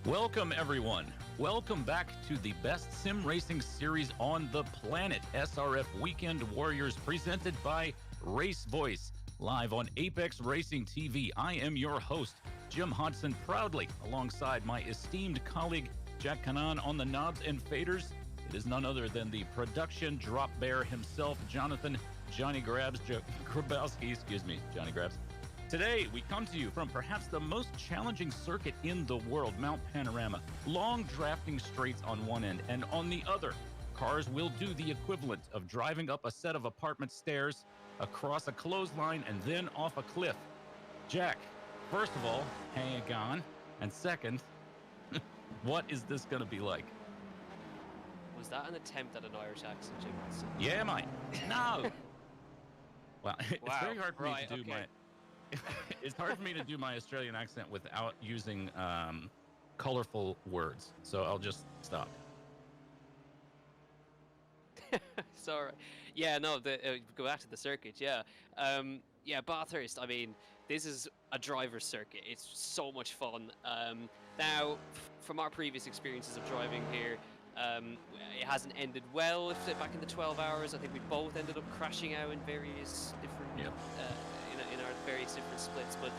Welcome, everyone. Welcome back to the best sim racing series on the planet, SRF Weekend Warriors, presented by RaceVoice, live on Apex Racing TV. I am your host, Jim Hodson, proudly alongside my esteemed colleague, Jack Kanan, on the knobs and faders. It is none other than the production drop bear himself, Jonathan Johnny Grabowski, Johnny Grabs. Today, we come to you from perhaps the most challenging circuit in the world, Mount Panorama. Long drafting straights on one end, and on the other, cars will do the equivalent of driving up a set of apartment stairs, across a clothesline, and then off a cliff. Jack, first of all, hang on. And second, what is this going to be like? Was that an attempt at an Irish accent, Jim? Yeah, mate. No! Well, it's very hard for me to do my... It's hard for me to do my Australian accent without using colorful words, so I'll just stop. Sorry. Yeah, no, go back to the circuit, yeah. Yeah, Bathurst, I mean, this is a driver's circuit. It's so much fun. Now, from our previous experiences of driving here, it hasn't ended well back in the 12 hours. I think we both ended up crashing out in various different... Yep. In our various different splits, but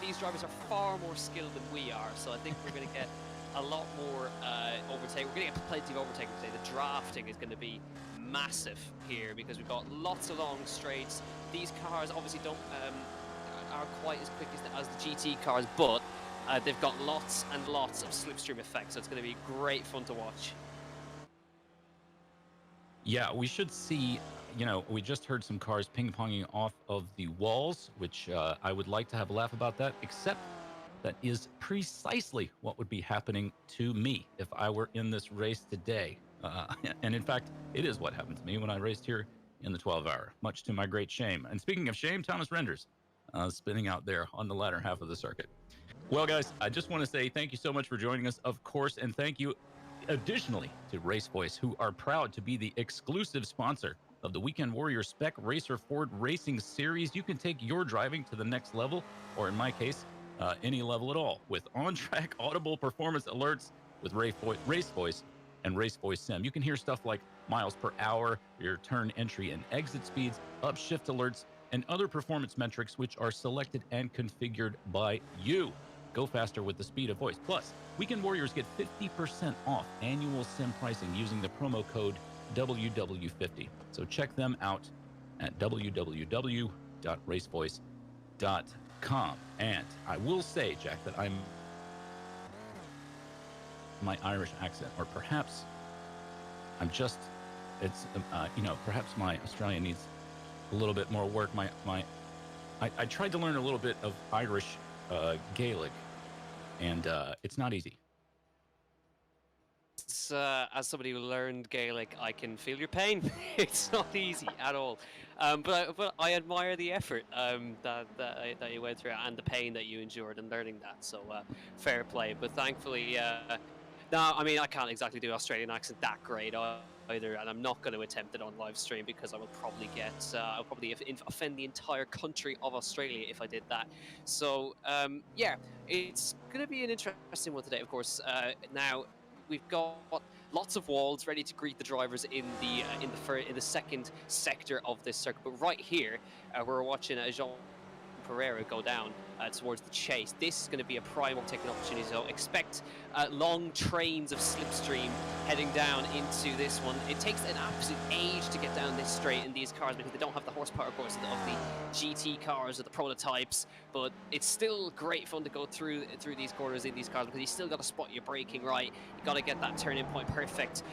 these drivers are far more skilled than we are, so I think we're going to get a lot more overtake. We're going to get plenty of overtaking today. The drafting is going to be massive here because we've got lots of long straights. These cars obviously aren't quite as quick as the GT cars, but they've got lots and lots of slipstream effects, so it's going to be great fun to watch. Yeah, we should see, we just heard some cars ping-ponging off of the walls, which I would like to have a laugh about that, except that is precisely what would be happening to me if I were in this race today. And in fact, it is what happened to me when I raced here in the 12-hour, much to my great shame. And speaking of shame, Thomas Renders spinning out there on the latter half of the circuit. Well, guys, I just want to say thank you so much for joining us, of course, and thank you additionally to RaceVoice, who are proud to be the exclusive sponsor of the Weekend Warrior Spec Racer Ford Racing Series. You can take your driving to the next level, or in my case, any level at all, with on-track audible performance alerts with RaceVoice and RaceVoiceSIM. You can hear stuff like miles per hour, your turn entry and exit speeds, upshift alerts, and other performance metrics which are selected and configured by you. Go faster with the speed of voice. Plus, Weekend Warriors get 50% off annual sim pricing using the promo code WW50. So check them out at www.racevoice.com. And I will say, Jack, that my Irish accent, or perhaps perhaps my Australian needs a little bit more work. I tried to learn a little bit of Irish Gaelic, and it's not easy. As somebody who learned Gaelic, I can feel your pain. It's not easy at all. But I admire the effort that you went through and the pain that you endured in learning that. So fair play. But thankfully, no, I mean, I can't exactly do Australian accent that great either, and I'm not going to attempt it on live stream because I will probably I'll probably offend the entire country of Australia if I did that. So yeah, it's going to be an interesting one today. Of course, now we've got lots of walls ready to greet the drivers in the second sector of this circuit. But right here, we're watching Jean Pereira go down towards the chase. This is going to be a prime overtaking opportunity, so expect long trains of slipstream heading down into this one. It takes an absolute age to get down this straight in these cars because they don't have the horsepower, of course, of the GT cars or the prototypes, but it's still great fun to go through these corners in these cars because you still got to spot your braking right. You got to get that turn-in point perfect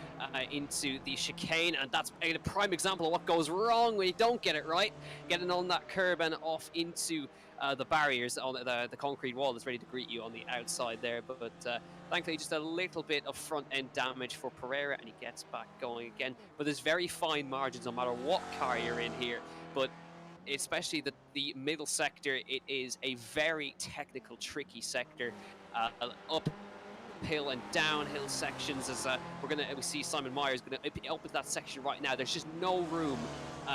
into the chicane, and that's a prime example of what goes wrong when you don't get it right. Getting on that curb and off into the barriers on the concrete wall that's ready to greet you on the outside there, but thankfully just a little bit of front end damage for Pereira, and he gets back going again. But there's very fine margins no matter what car you're in here, but especially the middle sector, it is a very technical, tricky sector. Uphill and downhill sections, as we see Simon Myers going to open that section right now. There's just no room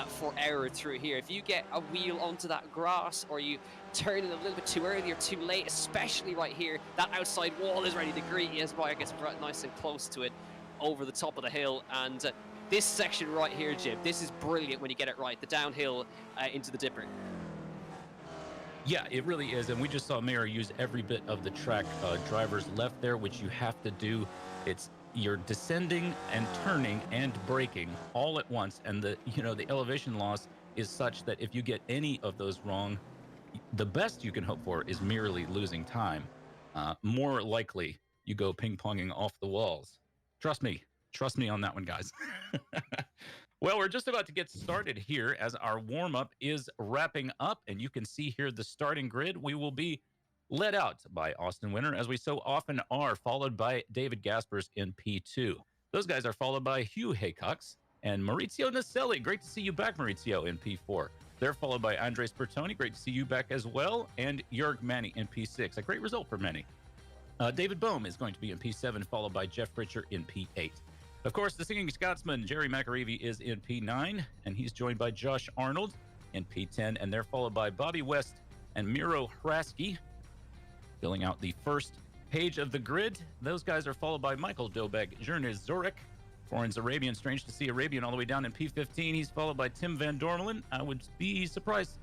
for error through here. If you get a wheel onto that grass, or you turn it a little bit too early or too late, especially right here, that outside wall is ready to greet you as Brian gets right nice and close to it over the top of the hill. And this section right here, Jim, this is brilliant when you get it right, the downhill into the dipper. Yeah, it really is. And we just saw Mayer use every bit of the track driver's left there, which you have to do. You're descending and turning and braking all at once. And the elevation loss is such that if you get any of those wrong, the best you can hope for is merely losing time. More likely, you go ping-ponging off the walls. Trust me on that one, guys. Well, we're just about to get started here as our warm-up is wrapping up, and you can see here the starting grid. We will be led out by Austin Winter, as we so often are, followed by David Gaspers in P2. Those guys are followed by Hugh Haycox and Maurizio Naselli. Great to see you back, Maurizio, in P4. They're followed by Andres Bertoni. Great to see you back as well. And Jörg Manny in P6. A great result for Manny. David Bohm is going to be in P7, followed by Jeff Pritcher in P8. Of course, the singing Scotsman, Jerry McAreevy, is in P9, and he's joined by Josh Arnold in P10, and they're followed by Bobby West and Miro Hrasky, filling out the first page of the grid. Those guys are followed by Michael Dobek, Jerniz Zurich, Foreign's Arabian. Strange to see Arabian all the way down in P15. He's followed by Tim Van Dormelen. I would be surprised.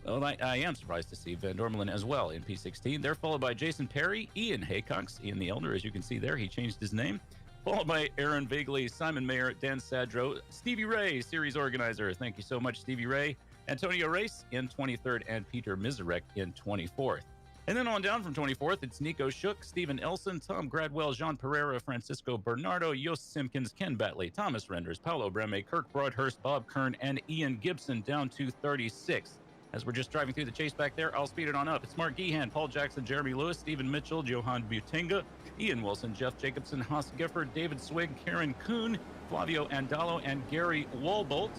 Well, I am surprised to see Van Dormelen as well in P16. They're followed by Jason Perry, Ian Haycox, Ian the Elder, as you can see there. He changed his name. Followed by Aaron Vagley, Simon Mayer, Dan Sadro, Stevie Ray, series organizer. Thank you so much, Stevie Ray. Antonio Race in 23rd, and Peter Mizarek in 24th. And then on down from 24th, it's Nico Shook, Stephen Elson, Tom Gradwell, Jean Pereira, Francisco Bernardo, Yost Simpkins, Ken Batley, Thomas Renders, Paolo Breme, Kirk Broadhurst, Bob Kern, and Ian Gibson down to 36. As we're just driving through the chase back there, I'll speed it on up. It's Mark Gehan, Paul Jackson, Jeremy Lewis, Stephen Mitchell, Johan Butinga, Ian Wilson, Jeff Jacobson, Haas Gifford, David Swig, Karen Kuhn, Flavio Andalo, and Gary Walbolt.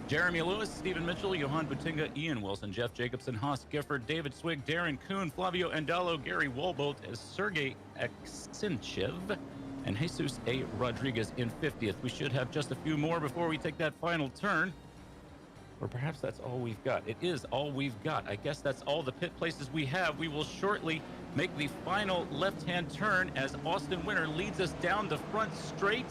Jeremy Lewis, Stephen Mitchell, Johan Butinga, Ian Wilson, Jeff Jacobson, Haas Gifford, David Swig, Darren Kuhn, Flavio Andalo, Gary Walbolt, Sergey Aksinchev, and Jesus A. Rodriguez in 50th. We should have just a few more before we take that final turn. Or perhaps that's all we've got. It is all we've got. I guess that's all the pit places we have. We will shortly make the final left-hand turn as Austin Winter leads us down the front straight.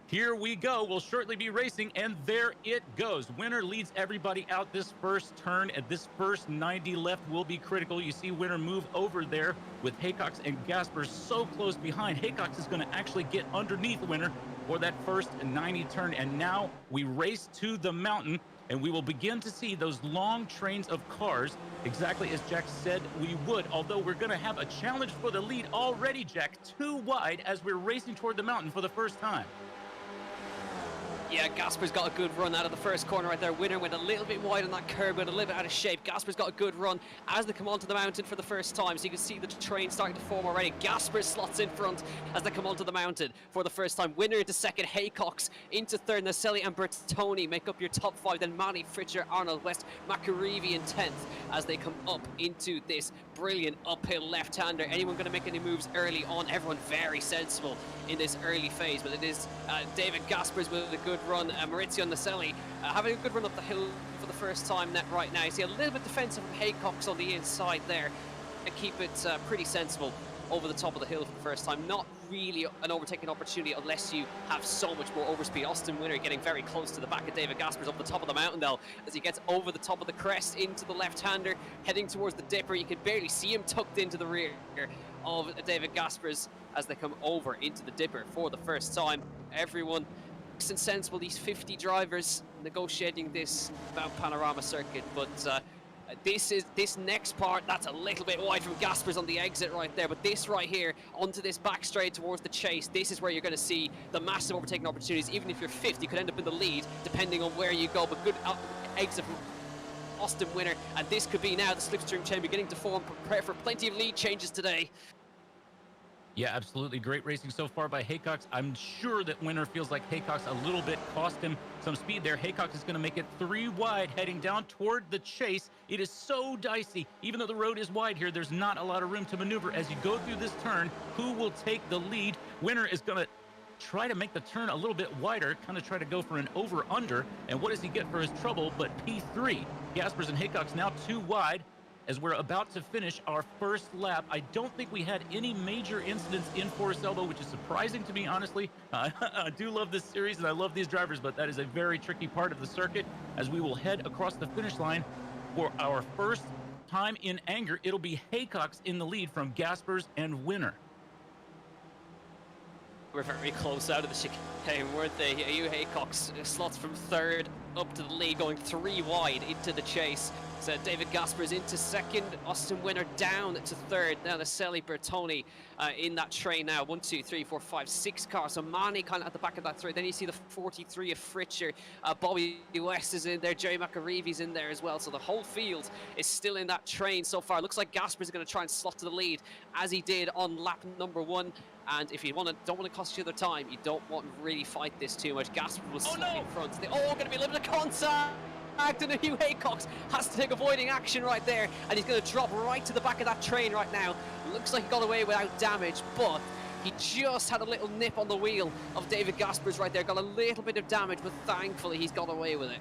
Here we go. We'll shortly be racing, and there it goes. Winter leads everybody out this first turn, and this first 90 left will be critical. You see Winter move over there with Haycox and Gaspers so close behind. Haycox is going to actually get underneath Winter for that first 90 turn, and now we race to the mountain, and we will begin to see those long trains of cars, exactly as Jack said we would, although we're going to have a challenge for the lead already, Jack, too wide as we're racing toward the mountain for the first time. Yeah, Gasper's got a good run out of the first corner right there. Winter went a little bit wide on that curb, went a little bit out of shape. Gasper's got a good run as they come onto the mountain for the first time. So you can see the train starting to form already. Gasper slots in front as they come onto the mountain for the first time. Winter into second, Haycox into third. Naselli and Bertoni make up your top five. Then Manny, Fritcher, Arnold, West, Macarivi in 10th as they come up into this brilliant uphill left-hander. Anyone going to make any moves early on? Everyone very sensible in this early phase, but it is David Gaspers with a good run. Maurizio Naselli having a good run up the hill for the first time right now. You see a little bit defensive from Haycox on the inside there. And keep it pretty sensible over the top of the hill for the first time. Not really an overtaking opportunity unless you have so much more overspeed. Austin Winter getting very close to the back of David Gaspers up the top of the mountain though, as he gets over the top of the crest into the left-hander, heading towards the dipper. You can barely see him tucked into the rear of David Gaspers as they come over into the dipper for the first time. Everyone nice and sensible, these 50 drivers negotiating this Mount Panorama circuit, but this next part, that's a little bit wide from Gaspers on the exit right there, but this right here onto this back straight towards the chase, this is where you're going to see the massive overtaking opportunities. Even if you're fifth, you could end up in the lead depending on where you go, but good exit from Austin Winter, and this could be now the slipstream chain beginning to form. Prepare for plenty of lead changes today. Yeah, absolutely. Great racing so far by Haycox. I'm sure that Winter feels like Haycox a little bit cost him some speed there. Haycox is going to make it 3 wide heading down toward the chase. It is so dicey. Even though the road is wide here, there's not a lot of room to maneuver as you go through this turn. Who will take the lead? Winter is going to try to make the turn a little bit wider, kind of try to go for an over-under. And what does he get for his trouble? But P3. Gaspers and Haycock's now too wide as we're about to finish our first lap. I don't think we had any major incidents in Forest Elbow, which is surprising to me, honestly. I do love this series, and I love these drivers, but that is a very tricky part of the circuit as we will head across the finish line for our first time in anger. It'll be Haycock's in the lead from Gaspers and Winner. We're very close out of the chicane, weren't they? Hugh Haycock's slots from third up to the lead, going 3 wide into the chase. So David Gaspers into second, Austin Winner down to third. Now Naselli Bertoni in that train now. 1, 2, 3, 4, 5, 6 cars. So Mani kind of at the back of that three. Then you see the 43 of Fritcher. Bobby West is in there. Jerry McAreevy's in there as well. So the whole field is still in that train so far. Looks like Gaspers is going to try and slot to the lead as he did on lap number 1. And if you don't want to cost each other time, you don't want to really fight this too much. Gaspers will slot in front. Going to be a little bit of contact. And Hugh Haycock has to take avoiding action right there, and he's going to drop right to the back of that train right now. Looks like he got away without damage, but he just had a little nip on the wheel of David Gaspers right there. Got a little bit of damage, but thankfully he's got away with it.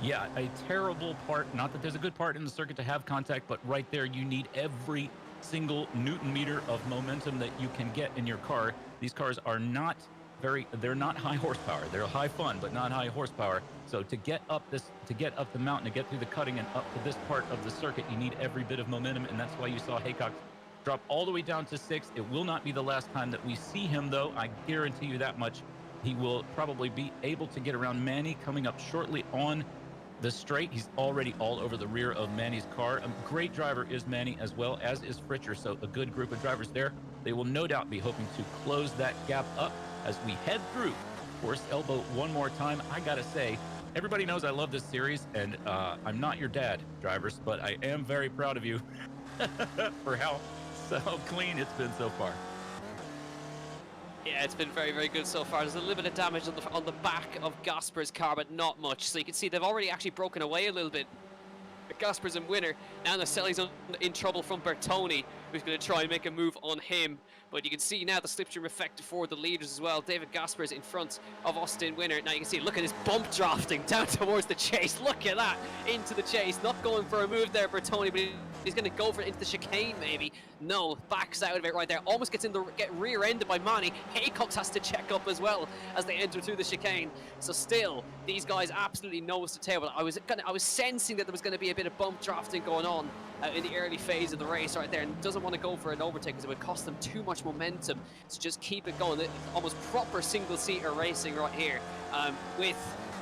Yeah, a terrible part. Not that there's a good part in the circuit to have contact, but right there you need every single Newton meter of momentum that you can get in your car. These cars are not they're not high horsepower. They're high fun, but not high horsepower. So to get up the mountain, to get through the cutting and up to this part of the circuit, you need every bit of momentum, and that's why you saw Haycock drop all the way down to 6th. It will not be the last time that we see him, though. I guarantee you that much. He will probably be able to get around Manny coming up shortly on the straight. He's already all over the rear of Manny's car. A great driver is Manny, as well as is Fritcher, so a good group of drivers there. They will no doubt be hoping to close that gap up as we head through Forest Elbow one more time. I gotta say, everybody knows I love this series, and I'm not your dad, drivers, but I am very proud of you for how clean it's been so far. Yeah, it's been very, very good so far. There's a little bit of damage on the back of Gaspers' car, but not much. So you can see they've already actually broken away a little bit. Gaspers and Winner. Now Naselli's in trouble from Bertoni, who's going to try and make a move on him. But you can see now the slipstream effect for the leaders as well. David Gaspers in front of Austin Winner. Now you can see, look at his bump drafting down towards the chase. Look at that, into the chase. Not going for a move there, Bertoni, but he's going to go for it into the chicane, maybe. No, backs out of it right there. Almost get rear-ended by Manny. Haycock has to check up as well as they enter through the chicane. So still, these guys absolutely nose to tail. I was sensing that there was going to be a bit of bump drafting going on in the early phase of the race right there, and doesn't want to go for an overtake because it would cost them too much momentum. So just keep it going. Almost proper single-seater racing right here with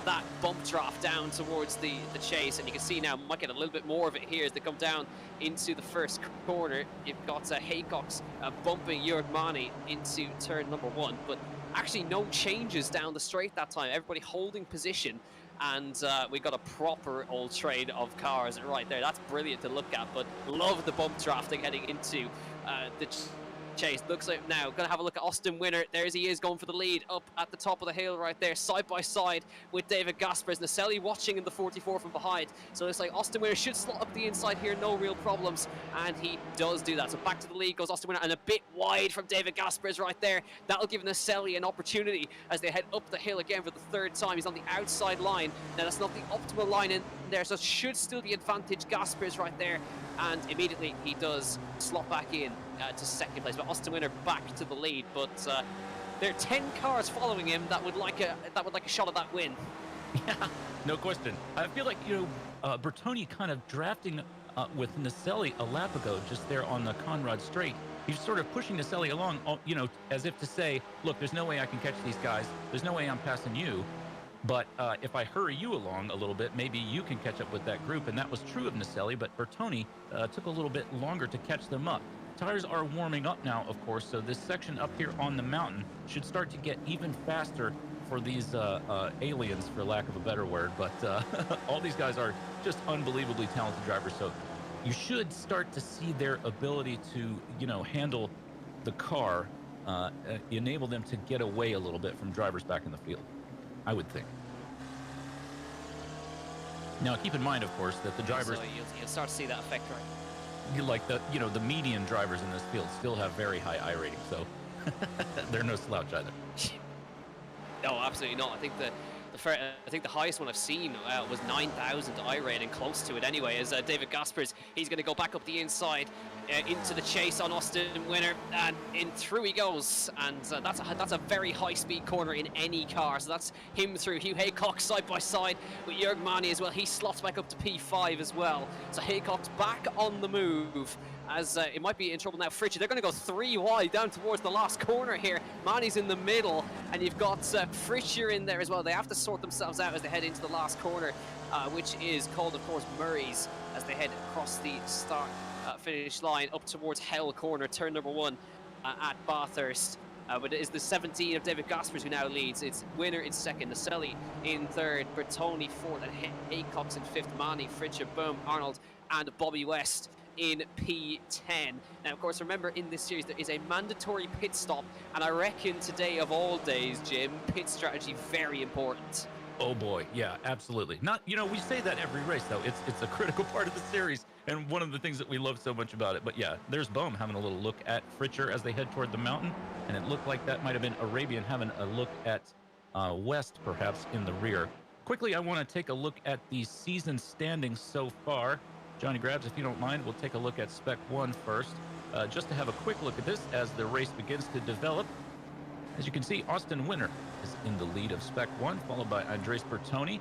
that bump draft down towards the chase, and you can see now might get a little bit more of it here as they come down into the first corner. You've got Haycock's bumping Jörg Mani into turn number 1, but actually no changes down the straight that time. Everybody holding position, and we got a proper old train of cars right there. That's brilliant to look at, but love the bump drafting heading into the chase. Looks like now gonna have a look at Austin Winner. There's he is going for the lead up at the top of the hill right there, side by side with David Gaspers. Naselli watching in the 44 from behind. So it's like Austin Winner should slot up the inside here, no real problems, and he does do that. So back to the lead goes Austin Winner, and a bit wide from David Gaspers right there. That'll give Naselli an opportunity as they head up the hill again for the 3rd time. He's on the outside line. Now that's not the optimal line in there, so it should still be advantage Gaspers right there, and immediately he does slot back in to 2nd place. But Austin Winner back to the lead, but there are 10 cars following him that would like a shot at that win. Yeah, no question. I feel like, Bertoni kind of drafting with Naselli a lap ago, just there on the Conrad straight. He's sort of pushing Naselli along, as if to say, look, there's no way I can catch these guys. There's no way I'm passing you. But if I hurry you along a little bit, maybe you can catch up with that group. And that was true of Naselli, but Bertoni took a little bit longer to catch them up. Tires are warming up now, of course, so this section up here on the mountain should start to get even faster for these aliens, for lack of a better word. But all these guys are just unbelievably talented drivers, so you should start to see their ability to, handle the car, enable them to get away a little bit from drivers back in the field, I would think. Now, keep in mind, of course, that the drivers... So you'll start to see that effect, right? Like the median drivers in this field still have very high I rating. So They're no slouch either. No, absolutely not. I think the highest one I've seen was 9,000 iRating, close to it anyway, as David Gaspers, he's going to go back up the inside into the chase on Austin Winner, and in through he goes, and that's a very high-speed corner in any car, so that's him through. Hugh Haycock side by side with Jörg Mani as well. He slots back up to P5 as well, so Haycock's back on the move, as it might be in trouble now. Fritchie, they're going to go 3 wide down towards the last corner here. Mani's in the middle, and you've got Fritchie in there as well. They have to sort themselves out as they head into the last corner, which is called, of course, Murray's, as they head across the start finish line up towards Hell Corner, turn number 1 at Bathurst. But it is the 17 of David Gaspers who now leads. It's Winner in second, Naselli in third, Bertoni fourth, and Haycox in fifth, Mani, Fritchie, Boom, Arnold, and Bobby West in P10. Now, of course, remember, in this series there is a mandatory pit stop, and I reckon today of all days, Jim, pit strategy very important. Oh boy, yeah, absolutely. Not, we say that every race though. It's a critical part of the series, and one of the things that we love so much about it. But yeah, there's Bohm having a little look at Fritchie as they head toward the mountain, and it looked like that might have been Arabian having a look at West, perhaps in the rear. Quickly, I want to take a look at the season standings so far. Johnny Grabs, if you don't mind, we'll take a look at Spec 1 first, just to have a quick look at this as the race begins to develop. As you can see, Austin Winner is in the lead of Spec 1, followed by Andres Bertoni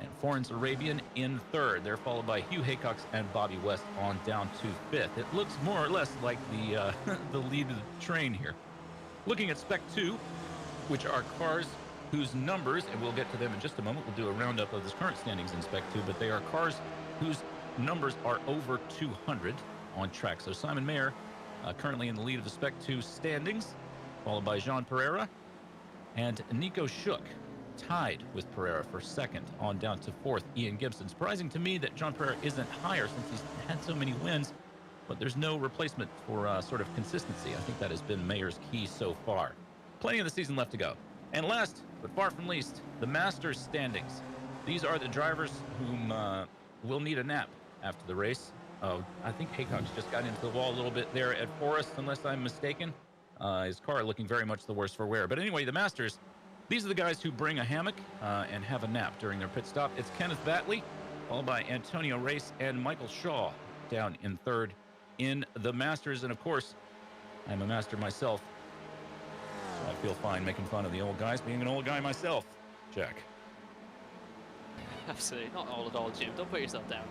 and Foreign's Arabian in third. They're followed by Hugh Haycox and Bobby West on down to fifth. It looks more or less like the the lead of the train here. Looking at Spec 2, which are cars whose numbers, and we'll get to them in just a moment, we'll do a roundup of the current standings in Spec 2, but they are cars whose numbers are over 200 on track. So Simon Mayer currently in the lead of the Spec 2 standings, followed by Jean Pereira and Nico Shook, tied with Pereira for second on down to fourth, Ian Gibson. Surprising to me that Jean Pereira isn't higher since he's had so many wins, but there's no replacement for sort of consistency. I think that has been Mayer's key so far. Plenty of the season left to go. And last, but far from least, the Masters standings. These are the drivers whom will need a nap after the race. I think Haycox just got into the wall a little bit there at Forest, unless I'm mistaken. His car looking very much the worse for wear. But anyway, the Masters, these are the guys who bring a hammock and have a nap during their pit stop. It's Kenneth Batley, followed by Antonio Race and Michael Shaw down in third in the Masters. And of course, I'm a master myself, so I feel fine making fun of the old guys, being an old guy myself. Jack. Absolutely, not all at all, Jim. Don't put yourself down.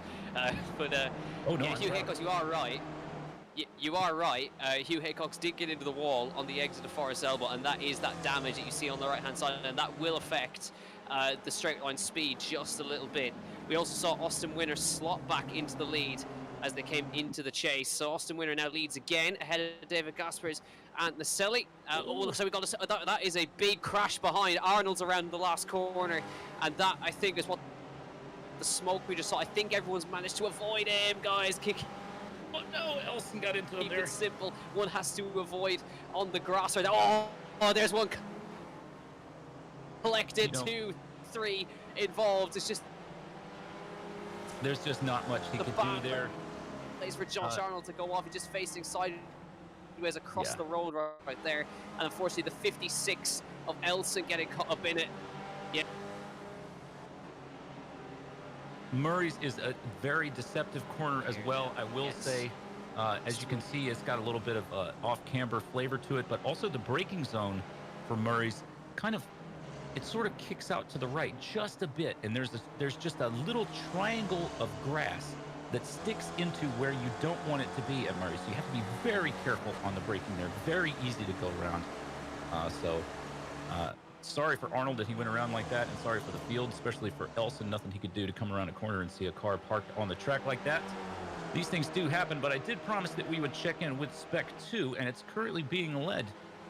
Oh, no, yeah, Hugh Haycox, you are right. You are right. Hugh Haycox did get into the wall on the exit of Forest Elbow, and that is that damage that you see on the right-hand side, and that will affect the straight line speed just a little bit. We also saw Austin Winner slot back into the lead as they came into the chase. So Austin Winner now leads again ahead of David Gaspers and Naselli. So we got that is a big crash behind. Arnold's around the last corner, and that, I think, is what the smoke we just saw. I think everyone's managed to avoid him, guys. Oh no, Elson got into him there. Keep it simple. One has to avoid on the grass right there. Oh, there's one collected. 2, 3 involved. It's just, there's just not much he could do there. Place for Josh Arnold to go off. He's just facing sideways across the road right there. And unfortunately, the 56 of Elson getting caught up in it. Yeah. Murray's is a very deceptive corner as well, I will say. As you can see, it's got a little bit of off-camber flavor to it, but also the braking zone for Murray's it sort of kicks out to the right just a bit, and there's just a little triangle of grass that sticks into where you don't want it to be at Murray. So you have to be very careful on the braking there. Very easy to go around. Sorry for Arnold that he went around like that, and sorry for the field, especially for Elson. Nothing he could do to come around a corner and see a car parked on the track like that. These things do happen, but I did promise that we would check in with Spec 2, and it's currently being led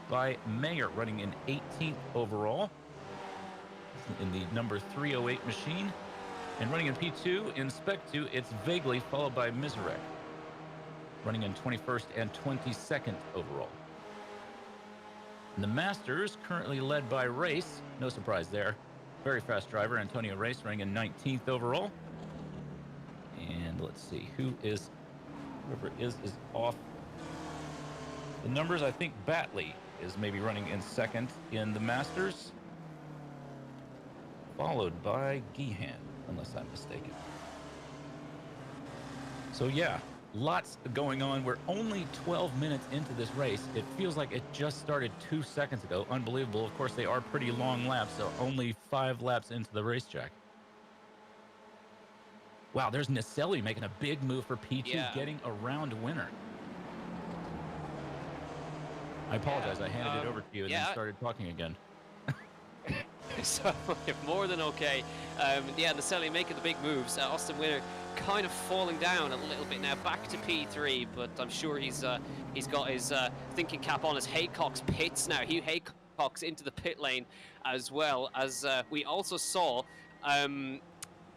by Mayer, running in 18th overall in the number 308 machine. And running in P2 in Spec 2, it's Vaguely, followed by Mizarek, running in 21st and 22nd overall. And the Masters currently led by Race, no surprise there. Very fast driver, Antonio Race, running in 19th overall. And let's see, whoever is off the numbers. I think Batley is maybe running in second in the Masters, followed by Gehan, unless I'm mistaken. So yeah, lots going on. We're only 12 minutes into this race. It feels like it just started 2 seconds ago. Unbelievable. Of course, they are pretty long laps, so only 5 laps into the race, Jack. Wow, there's Naselli making a big move for P2, getting around Winner. I apologize. I handed it over to you and then started talking again. So, more than okay. Naselli making the big moves. Austin Winner kind of falling down a little bit now, back to P3, but I'm sure he's got his thinking cap on as Haycock's pits now. Hugh Haycock's into the pit lane as well, as we also saw Ian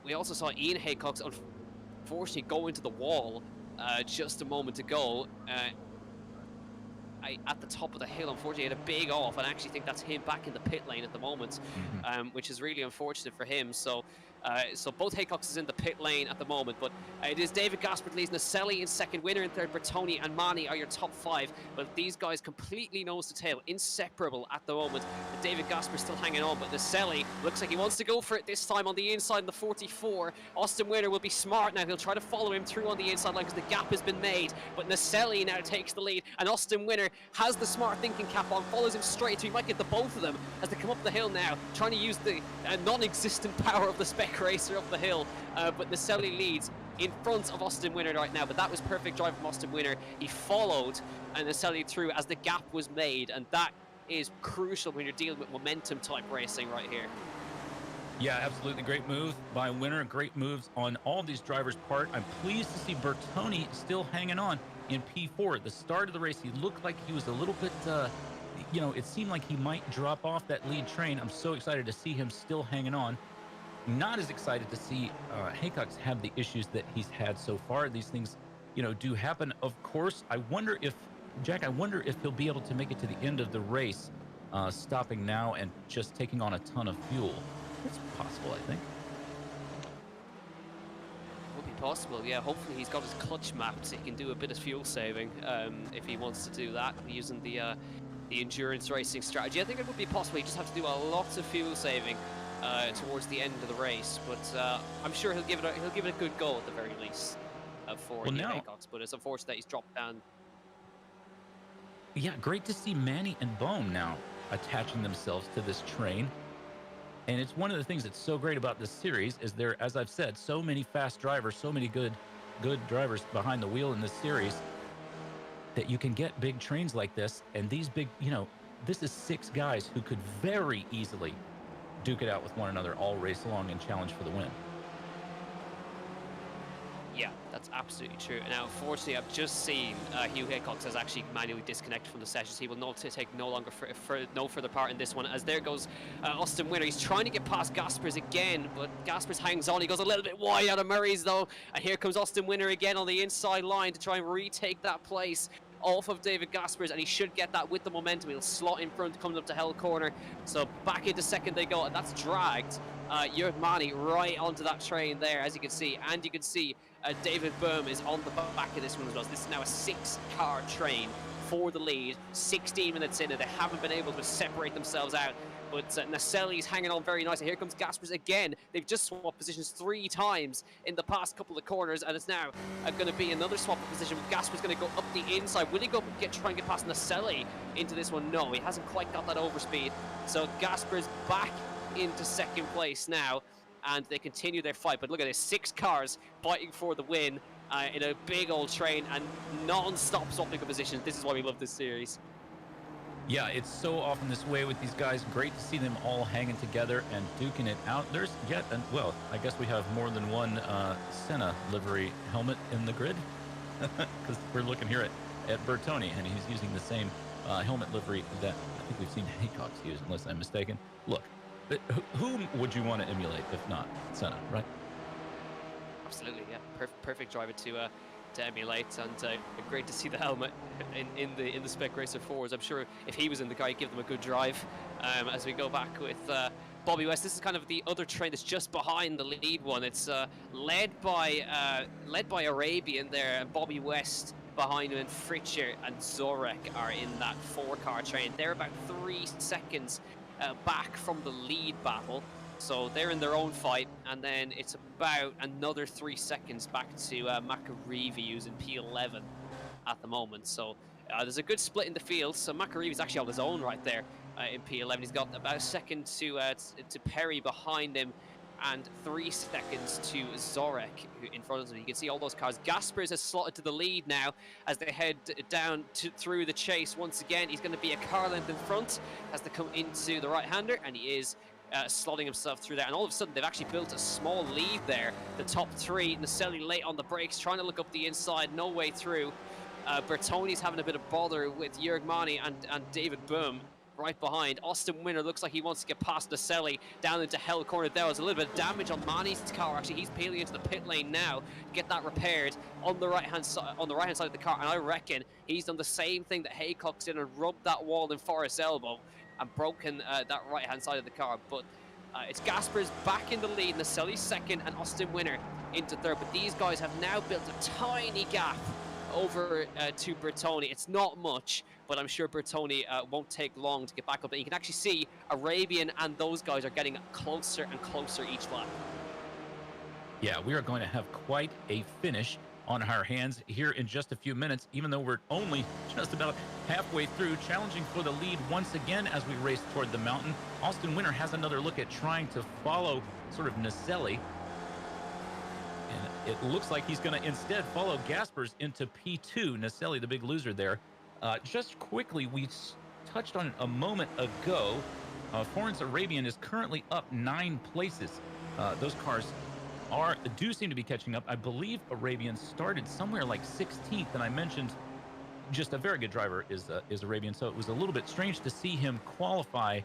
Haycock's unfortunately go into the wall just a moment ago. At the top of the hill, unfortunately, had a big off, and I actually think that's him back in the pit lane at the moment, which is really unfortunate for him. So both Haycocks is in the pit lane at the moment, but it is David Gaspard leads Naselli in second, Winner in third, Bertoni and Mani are your top 5, but these guys completely nose to tail, inseparable at the moment. David Gaspard still hanging on, but Naselli looks like he wants to go for it this time on the inside in the 44. Austin Winner will be smart now. He'll try to follow him through on the inside line because the gap has been made, but Naselli now takes the lead, and Austin Winner has the smart thinking cap on, follows him straight, so he might get the both of them as they come up the hill now, trying to use the non-existent power of the spec racer up the hill, but Naselli leads in front of Austin Winner right now, but that was perfect drive from Austin Winner. He followed Naselli through as the gap was made, and that is crucial when you're dealing with momentum type racing right here. Yeah, absolutely. Great move by Winner. Great moves on all these drivers' part. I'm pleased to see Bertoni still hanging on in P4. At the start of the race, he looked like he was a little bit, it seemed like he might drop off that lead train. I'm so excited to see him still hanging on. Not as excited to see Haycock's have the issues that he's had so far. These things, do happen. Of course, I wonder if he'll be able to make it to the end of the race, stopping now and just taking on a ton of fuel. It's possible, I think. Would be possible, yeah. Hopefully he's got his clutch mapped so he can do a bit of fuel saving if he wants to do that using the endurance racing strategy. I think it would be possible. You just have to do a lot of fuel saving towards the end of the race, but I'm sure he'll give it a good go at the very least for Haycock's. But it's unfortunate that he's dropped down. Yeah, great to see Manny and Bohm now attaching themselves to this train. And it's one of the things that's so great about this series is there, as I've said, so many fast drivers, so many good drivers behind the wheel in this series that you can get big trains like this. And these big, this is 6 guys who could very easily duke it out with one another all race long and challenge for the win. Yeah, that's absolutely true. Now, unfortunately, I've just seen Hugh Haycock has actually manually disconnected from the sessions. He will take no further part in this one. As there goes Austin Winner. He's trying to get past Gaspers again, but Gaspers hangs on. He goes a little bit wide out of Murray's, though. And here comes Austin Winner again on the inside line to try and retake that place off of David Gaspers, and he should get that with the momentum. He'll slot in front, coming up to Hell Corner. So back into second they go, and that's dragged Mani right onto that train there, as you can see. And you can see David Bohm is on the back of this one as well. So this is now a 6-car train for the lead. 16 minutes in, and they haven't been able to separate themselves out. But Naselli's hanging on very nicely. Here comes Gaspers again. They've just swapped positions 3 times in the past couple of corners, and it's now going to be another swap of position. Gaspers going to go up the inside. Will he try and get past Naselli into this one? No, he hasn't quite got that overspeed. So Gaspers back into second place now, and they continue their fight. But look at this, 6 cars fighting for the win in a big old train and non-stop swapping of positions. This is why we love this series. Yeah, it's so often this way with these guys. Great to see them all hanging together and duking it out. There's well, I guess we have more than one Senna livery helmet in the grid, because we're looking here at Bertoni, and he's using the same helmet livery that I think we've seen Haycock's use, unless I'm mistaken. Look, whom would you want to emulate if not Senna, right? Absolutely, yeah. Perfect driver to emulate, and great to see the helmet in the Spec Racer 4s. I'm sure if he was in the car, he'd give them a good drive. As we go back with Bobby West, this is kind of the other train that's just behind the lead one. It's led by Arabian there, and Bobby West behind him, and Fritcher and Zorek are in that 4-car train. They're about 3 seconds back from the lead battle, so they're in their own fight, and then it's about another 3 seconds back to Makarivi, who's in P11 at the moment. So there's a good split in the field. So Makarivi's actually on his own right there in P11. He's got about a second to Perry behind him, and 3 seconds to Zorek in front of him. You can see all those cars. Gaspers has slotted to the lead now as they head down through the chase. Once again, he's going to be a car length in front as they come into the right-hander, and he is slotting himself through there. And all of a sudden, they've actually built a small lead there. The top three, Naselli late on the brakes, trying to look up the inside, no way through. Bertoni's having a bit of bother with Jörg Mani and David Boom right behind. Austin Winner looks like he wants to get past Naselli down into Hell Corner. There was a little bit of damage on Mani's car. Actually, he's peeling into the pit lane now to get that repaired on the right-hand side of the car. And I reckon he's done the same thing that Haycock's did and rubbed that wall in Forrest's elbow and broken that right-hand side of the car. But it's Gaspers back in the lead, Naselli second, and Austin Winner into third. But these guys have now built a tiny gap over to Bertoni. It's not much, but I'm sure Bertoni won't take long to get back up. And you can actually see Arabian and those guys are getting closer and closer each lap. Yeah, we are going to have quite a finish on our hands here in just a few minutes, even though we're only just about halfway through. Challenging for the lead once again as we race toward the mountain. Austin Winner has another look at trying to follow sort of Naselli. And it looks like he's going to instead follow Gaspers into P2. Naselli, the big loser there. Just quickly, we touched on it a moment ago. Florence Arabian is currently up 9 places. Those cars do seem to be catching up. I believe Arabian started somewhere like 16th, and I mentioned just a very good driver is Arabian, so it was a little bit strange to see him qualify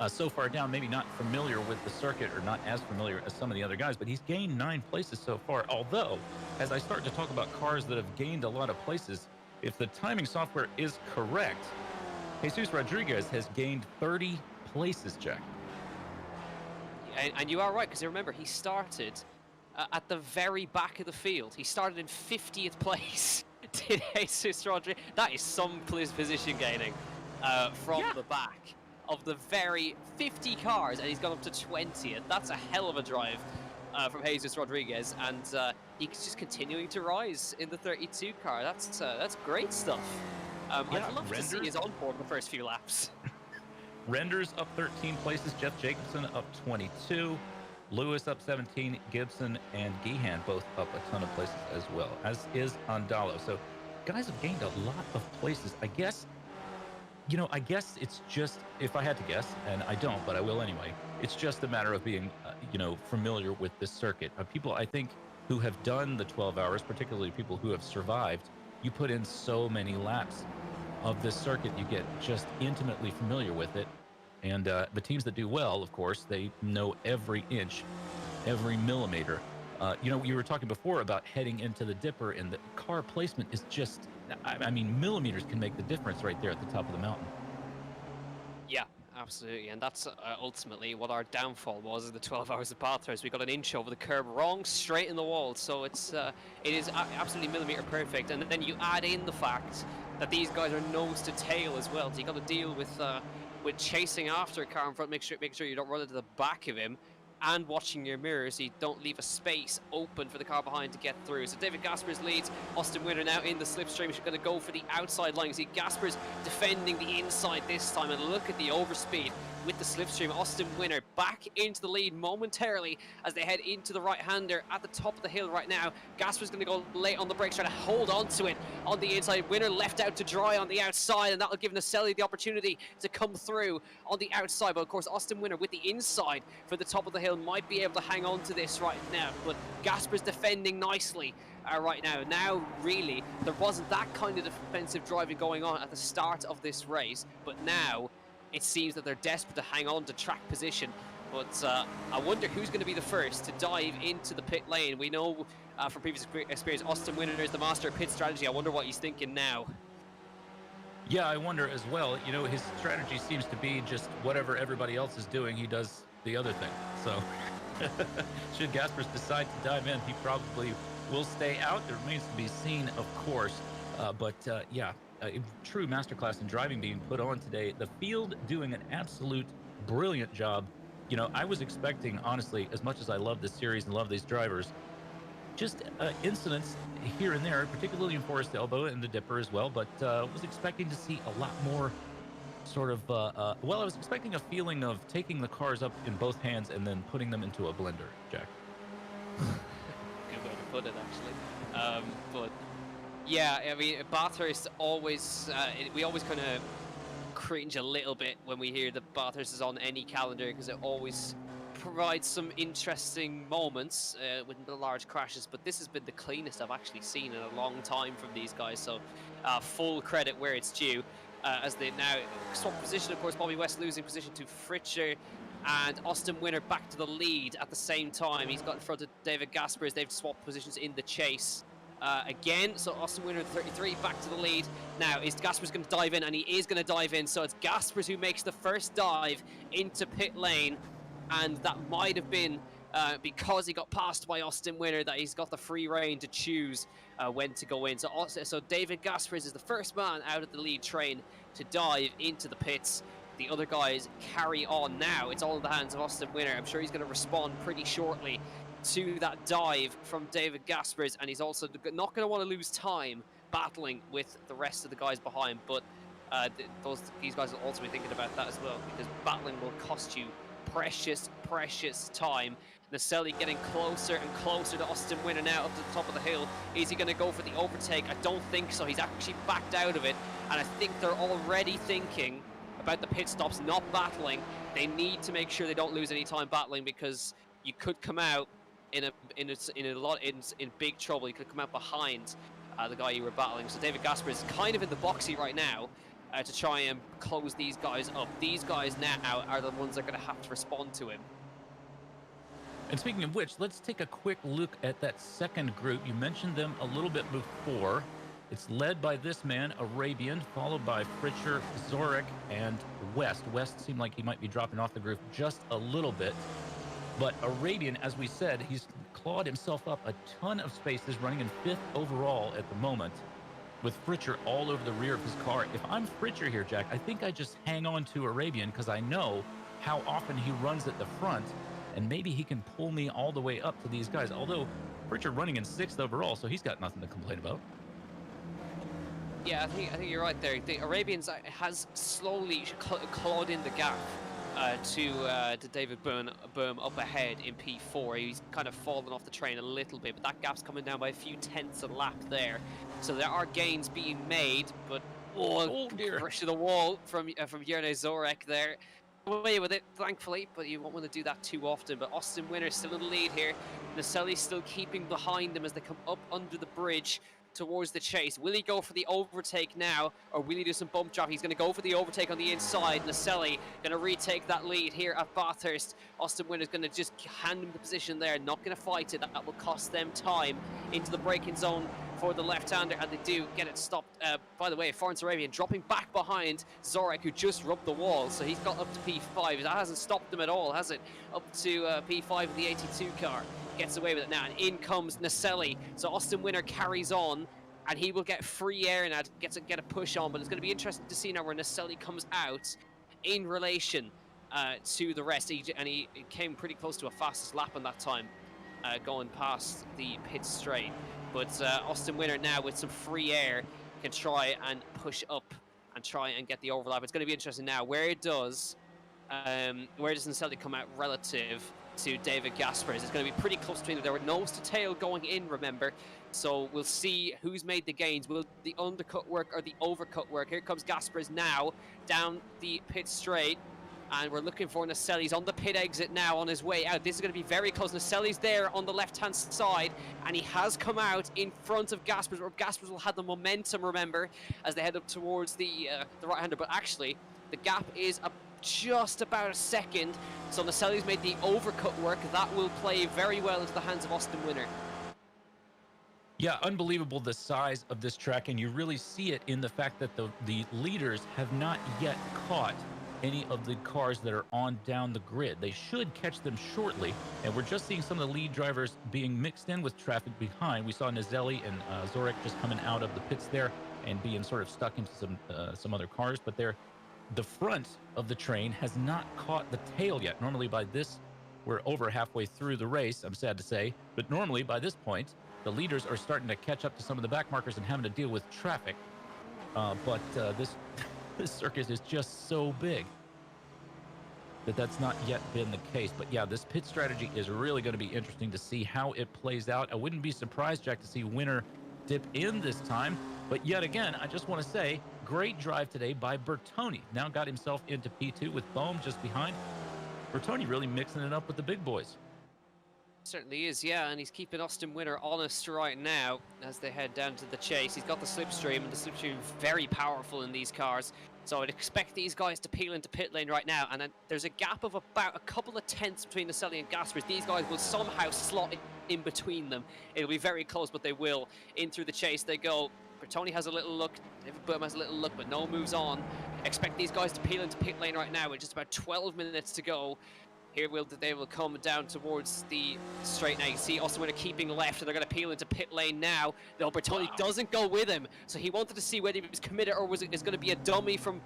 so far down, maybe not familiar with the circuit or not as familiar as some of the other guys, but he's gained 9 places so far. Although, as I start to talk about cars that have gained a lot of places, if the timing software is correct, Jesus Rodriguez has gained 30 places, Jack. And you are right, because remember, he started at the very back of the field. He started in 50th place. Did Jesus Rodriguez? That is some position gaining from the back of the very 50 cars, and he's gone up to 20th. That's a hell of a drive from Jesus Rodriguez, and he's just continuing to rise in the 32 car. That's great stuff. I'd love to see his onboard in the first few laps. Renders up 13 places. Jeff Jacobson up 22. Lewis up 17. Gibson and Gehan both up a ton of places as well, as is Andalo. So guys have gained a lot of places. I guess it's just, if I had to guess, and I don't, but I will anyway, it's just a matter of being, familiar with this circuit. People, I think, who have done the 12 hours, particularly people who have survived, you put in so many laps of this circuit, you get just intimately familiar with it. And the teams that do well, of course, they know every inch, every millimeter. You were talking before about heading into the dipper, and the car placement is just, millimeters can make the difference right there at the top of the mountain. Yeah, absolutely. And that's ultimately what our downfall was in the 12 hours of Bathurst. We got an inch over the curb wrong, straight in the wall. So it is absolutely millimeter perfect. And then you add in the fact that these guys are nose to tail as well. So you got to deal with chasing after a car in front, make sure you don't run into the back of him, and watching your mirrors so you don't leave a space open for the car behind to get through. So David Gaspers leads. Austin Winner now in the slipstream. He's going to go for the outside line. You see Gaspers defending the inside this time, and look at the overspeed with the slipstream. Austin Winner back into the lead momentarily as they head into the right-hander at the top of the hill right now. Gasper's going to go late on the brakes, trying to hold on to it on the inside. Winner left out to dry on the outside, and that'll give Naselli the opportunity to come through on the outside. But of course, Austin Winner with the inside for the top of the hill might be able to hang on to this right now. But Gasper's defending nicely right now. Now, really, there wasn't that kind of defensive driving going on at the start of this race, but now it seems that they're desperate to hang on to track position. But I wonder who's going to be the first to dive into the pit lane. We know from previous experience, Austin Winner is the master of pit strategy. I wonder what he's thinking now. Yeah, I wonder as well. His strategy seems to be just whatever everybody else is doing, he does the other thing. So should Gaspers decide to dive in, he probably will stay out. It remains to be seen, of course. Yeah, a true masterclass in driving being put on today. The field doing an absolute brilliant job. You know, I was expecting, honestly, as much as I love this series and love these drivers, just incidents here and there, particularly in Forest Elbow and the Dipper as well. But was expecting to see a lot more sort of. Well, I was expecting a feeling of taking the cars up in both hands and then putting them into a blender, Jack. Good way to put it, actually. But yeah, I mean, Bathurst always, we always kind of cringe a little bit when we hear that Bathurst is on any calendar, because it always provides some interesting moments with the large crashes. But this has been the cleanest I've actually seen in a long time from these guys. So full credit where it's due. As they now swap position, of course, Bobby West losing position to Fritcher, and Austin Winner back to the lead at the same time. He's got in front of David Gaspers. They've swapped positions in the chase again. So Austin Winner 33 back to the lead. Now is Gaspers going to dive in? And he is going to dive in. So it's Gaspers who makes the first dive into pit lane, and that might have been because he got passed by Austin Winner, that he's got the free rein to choose when to go in. So David Gaspers is the first man out of the lead train to dive into the pits. The other guys carry on now. It's all in the hands of Austin Winner. I'm sure he's going to respond pretty shortly to that dive from David Gaspers, and he's also not going to want to lose time battling with the rest of the guys behind. But these guys will also be thinking about that as well, because battling will cost you precious time. Naselli getting closer and closer to Austin Winner now up to the top of the hill. Is he going to go for the overtake? I don't think so. He's actually backed out of it, and I think they're already thinking about the pit stops, not battling. They need to make sure they don't lose any time battling, because you could come out in big trouble. You could come out behind the guy you were battling. So David Gasper is kind of in the boxy right now to try and close these guys up. These guys now are the ones that are going to have to respond to him. And speaking of which, let's take a quick look at that second group. You mentioned them a little bit before. It's led by this man, Arabian, followed by Fritcher, Zorek, and West. West seemed like he might be dropping off the group just a little bit. But Arabian, as we said, he's clawed himself up a ton of spaces, running in 5th overall at the moment, with Fritcher all over the rear of his car. If I'm Fritcher here, Jack, I think I just hang on to Arabian, because I know how often he runs at the front, and maybe he can pull me all the way up to these guys. Although Fritcher running in 6th overall, so he's got nothing to complain about. Yeah, I think you're right there. The Arabians has slowly clawed in the gap to David Boom up ahead in P4. He's kind of fallen off the train a little bit, but that gap's coming down by a few tenths a lap there. So there are gains being made, but oh dear, crash to the wall from Jerne Zorek there. Away with it, thankfully, but you won't want to do that too often. But Austin Winner still in the lead here. Naselli still keeping behind them as they come up under the bridge towards the chase. Will he go for the overtake now, or will he do some bump drop? He's going to go for the overtake on the inside. Naselli going to retake that lead here at Bathurst. Austin Winner's going to just hand him the position there, not going to fight it. That will cost them time into the braking zone for the left-hander, and they do get it stopped. By the way, Florence Arabian dropping back behind Zorek, who just rubbed the wall, so he's got up to P5. That hasn't stopped them at all, has it? Up to P5 in the 82 car. Gets away with it now, and in comes Naselli. So Austin Winner carries on, and he will get free air now to get a push on. But it's going to be interesting to see now where Naselli comes out in relation to the rest. He came pretty close to a fastest lap on that time, going past the pit straight. But Austin Winner now with some free air can try and push up and try and get the overlap. It's going to be interesting now where does Naselli come out relative to David Gaspers. It's going to be pretty close between them. There were nose to tail going in, remember. So we'll see who's made the gains. Will the undercut work or the overcut work? Here comes Gaspers now down the pit straight. And we're looking for Naselli. He's on the pit exit now on his way out. This is going to be very close. Naselli's there on the left-hand side, and he has come out in front of Gaspers, where Gaspers will have the momentum, remember, as they head up towards the right-hander. But actually, the gap is just about a second. So Naselli's made the overcut work. That will play very well into the hands of Austin Winner. Yeah, unbelievable the size of this track, and you really see it in the fact that the leaders have not yet caught any of the cars that are on down the grid. They should catch them shortly, and we're just seeing some of the lead drivers being mixed in with traffic behind. We saw Naselli and Zorek just coming out of the pits there. and being sort of stuck into some other cars. But the front of the train has not caught the tail yet. Normally by this, we're over halfway through the race, I'm sad to say, but normally by this point, the leaders are starting to catch up to some of the back markers and having to deal with traffic. But this circus is just so big that's not yet been the case. But yeah, this pit strategy is really going to be interesting to see how it plays out. I wouldn't be surprised, Jack, to see winner dip in this time. But yet again, I just want to say, great drive today by Bertoni. Now got himself into P2 with Bohm just behind. Bertoni really mixing it up with the big boys. Certainly is, yeah, and he's keeping Austin Winner honest right now as they head down to the chase. He's got the slipstream, and the slipstream is very powerful in these cars. So I'd expect these guys to peel into pit lane right now, and then there's a gap of about a couple of tenths between Naselli and Gaspers. These guys will somehow slot in between them. It'll be very close, but they will. In through the chase they go. Bertoni has a little look, David Bohm has a little look, but no moves on. Expect these guys to peel into pit lane right now with just about 12 minutes to go. Here they will come down towards the straight now. You can see Austin Winner keeping left, and they're going to peel into pit lane now. Though Bertoni doesn't go with him, so he wanted to see whether he was committed or was going to be a dummy from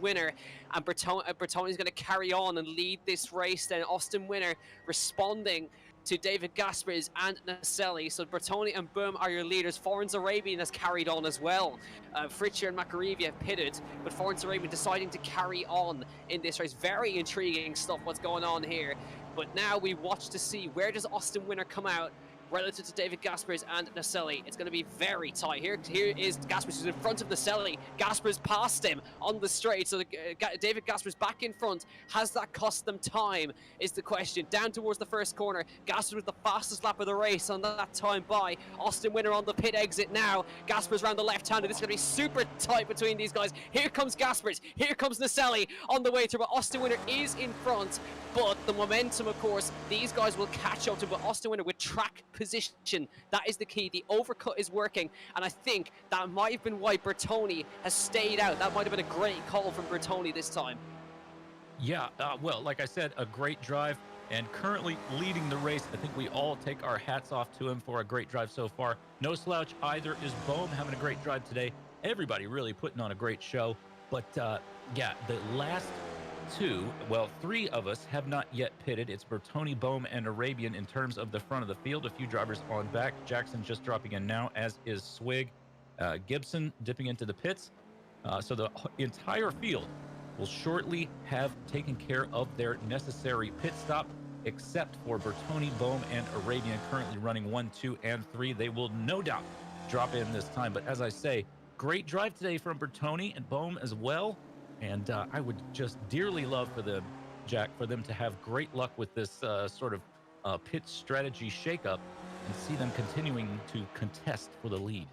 Winner. And Bertoni is going to carry on and lead this race. Then Austin Winner responding to David Gaspers and Naselli. So Bertoni and Bohm are your leaders. Foreign Arabian has carried on as well. Fritcher and Macarivi have pitted, but Foreign Arabian deciding to carry on in this race. Very intriguing stuff what's going on here. But now we watch to see where does Austin Winner come out relative to David Gaspers and Naselli. It's going to be very tight. Here is Gaspers, who's in front of Naselli. Gaspers passed him on the straight, so David Gaspers back in front. Has that cost them time, is the question. Down towards the first corner, Gaspers with the fastest lap of the race on that time by. Austin Winner on the pit exit now. Gaspers around the left-hander. This is going to be super tight between these guys. Here comes Gaspers. Here comes Naselli on the way through, but Austin Winner is in front. But the momentum, of course, these guys will catch up to, but Austin Winner with track position, that is the key. The overcut is working, and I think that might have been why Bertoni has stayed out. That might have been a great call from Bertoni this time. Yeah, well, like I said, a great drive, and currently leading the race. I think we all take our hats off to him for a great drive so far. No slouch either is Bohm, having a great drive today. Everybody really putting on a great show. But yeah, the last three of us have not yet pitted. It's Bertoni, Bohm, and Arabian in terms of the front of the field. A few drivers on back. Jackson just dropping in now, as is Swig. Gibson dipping into the pits. So the entire field will shortly have taken care of their necessary pit stop, except for Bertoni, Bohm, and Arabian currently running 1, 2, and 3. They will no doubt drop in this time. But as I say, great drive today from Bertoni and Bohm as well. And I would just dearly love for them, Jack, for them to have great luck with this sort of pit strategy shakeup and see them continuing to contest for the lead.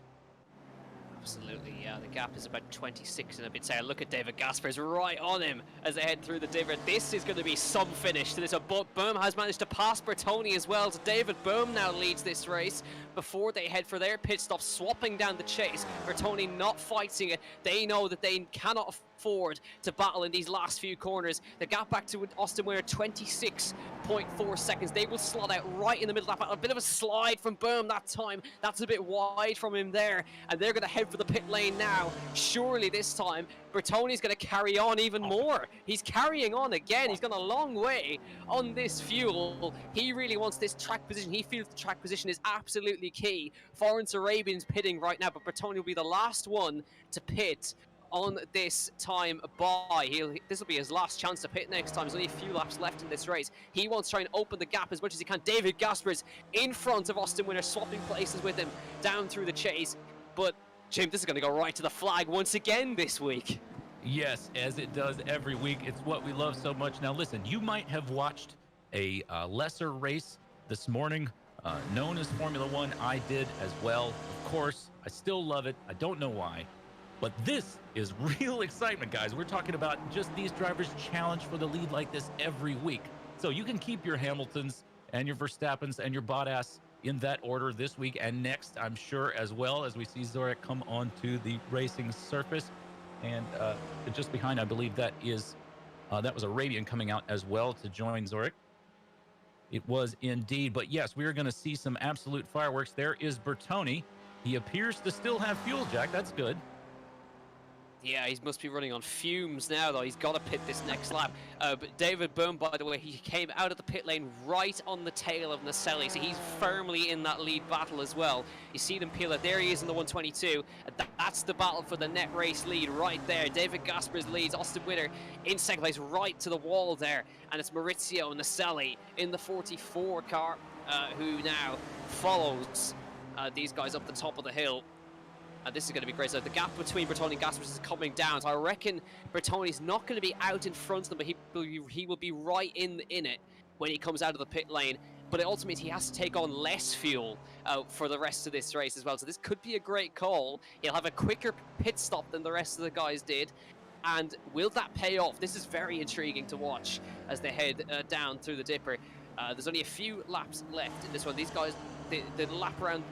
Absolutely, yeah. The gap is about 26 and a bit. Say, look at David Gaspers right on him as they head through the divot. This is going to be some finish to this. Bohm has managed to pass Bertoni as well. So David Bohm now leads this race before they head for their pit stop, swapping down the chase. Bertoni not fighting it. They know that they cannot afford to battle in these last few corners. The gap back to Austin Winner, 26.4 seconds. They will slot out right in the middle of that battle. A bit of a slide from Bohm that time. That's a bit wide from him there. And they're going to head for the pit lane now. Surely this time, Bertoni's going to carry on even more. He's carrying on again. He's gone a long way on this fuel. He really wants this track position. He feels the track position is absolutely key. Foreign Arabian's pitting right now, but Bertoni will be the last one to pit on this time by. This will be his last chance to pit next time. There's only a few laps left in this race. He wants to try and open the gap as much as he can. David Gaspers in front of Austin Winner, swapping places with him down through the chase. But Jim, this is going to go right to the flag once again this week. Yes, as it does every week. It's what we love so much. Now listen, you might have watched a lesser race this morning known as Formula One. I did as well. Of course, I still love it. I don't know why. But this is real excitement, guys. We're talking about just these drivers challenge for the lead like this every week. So you can keep your Hamiltons and your Verstappens and your Bottas in that order this week and next, I'm sure, as well, as we see Zorek come onto the racing surface. And just behind, I believe that was Arabian coming out as well to join Zorek. It was indeed. But yes, we are going to see some absolute fireworks. There is Bertoni. He appears to still have fuel, Jack. That's good. Yeah, he must be running on fumes now, though. He's got to pit this next lap. But David Boom, by the way, he came out of the pit lane right on the tail of Naselli, so he's firmly in that lead battle as well. You see them peel out. There he is in the 122. That's the battle for the net race lead right there. David Gaspers leads. Austin Winter in second place, right to the wall there. And it's Maurizio Naselli in the 44 car, who now follows these guys up the top of the hill. This is going to be great. So the gap between Bertoni and Gaspers is coming down. So I reckon Bertoni's not going to be out in front of them, but he will be right in it when he comes out of the pit lane. But it also means he has to take on less fuel for the rest of this race as well. So this could be a great call. He'll have a quicker pit stop than the rest of the guys did. And will that pay off? This is very intriguing to watch as they head down through the dipper. There's only a few laps left in this one. These guys, the lap around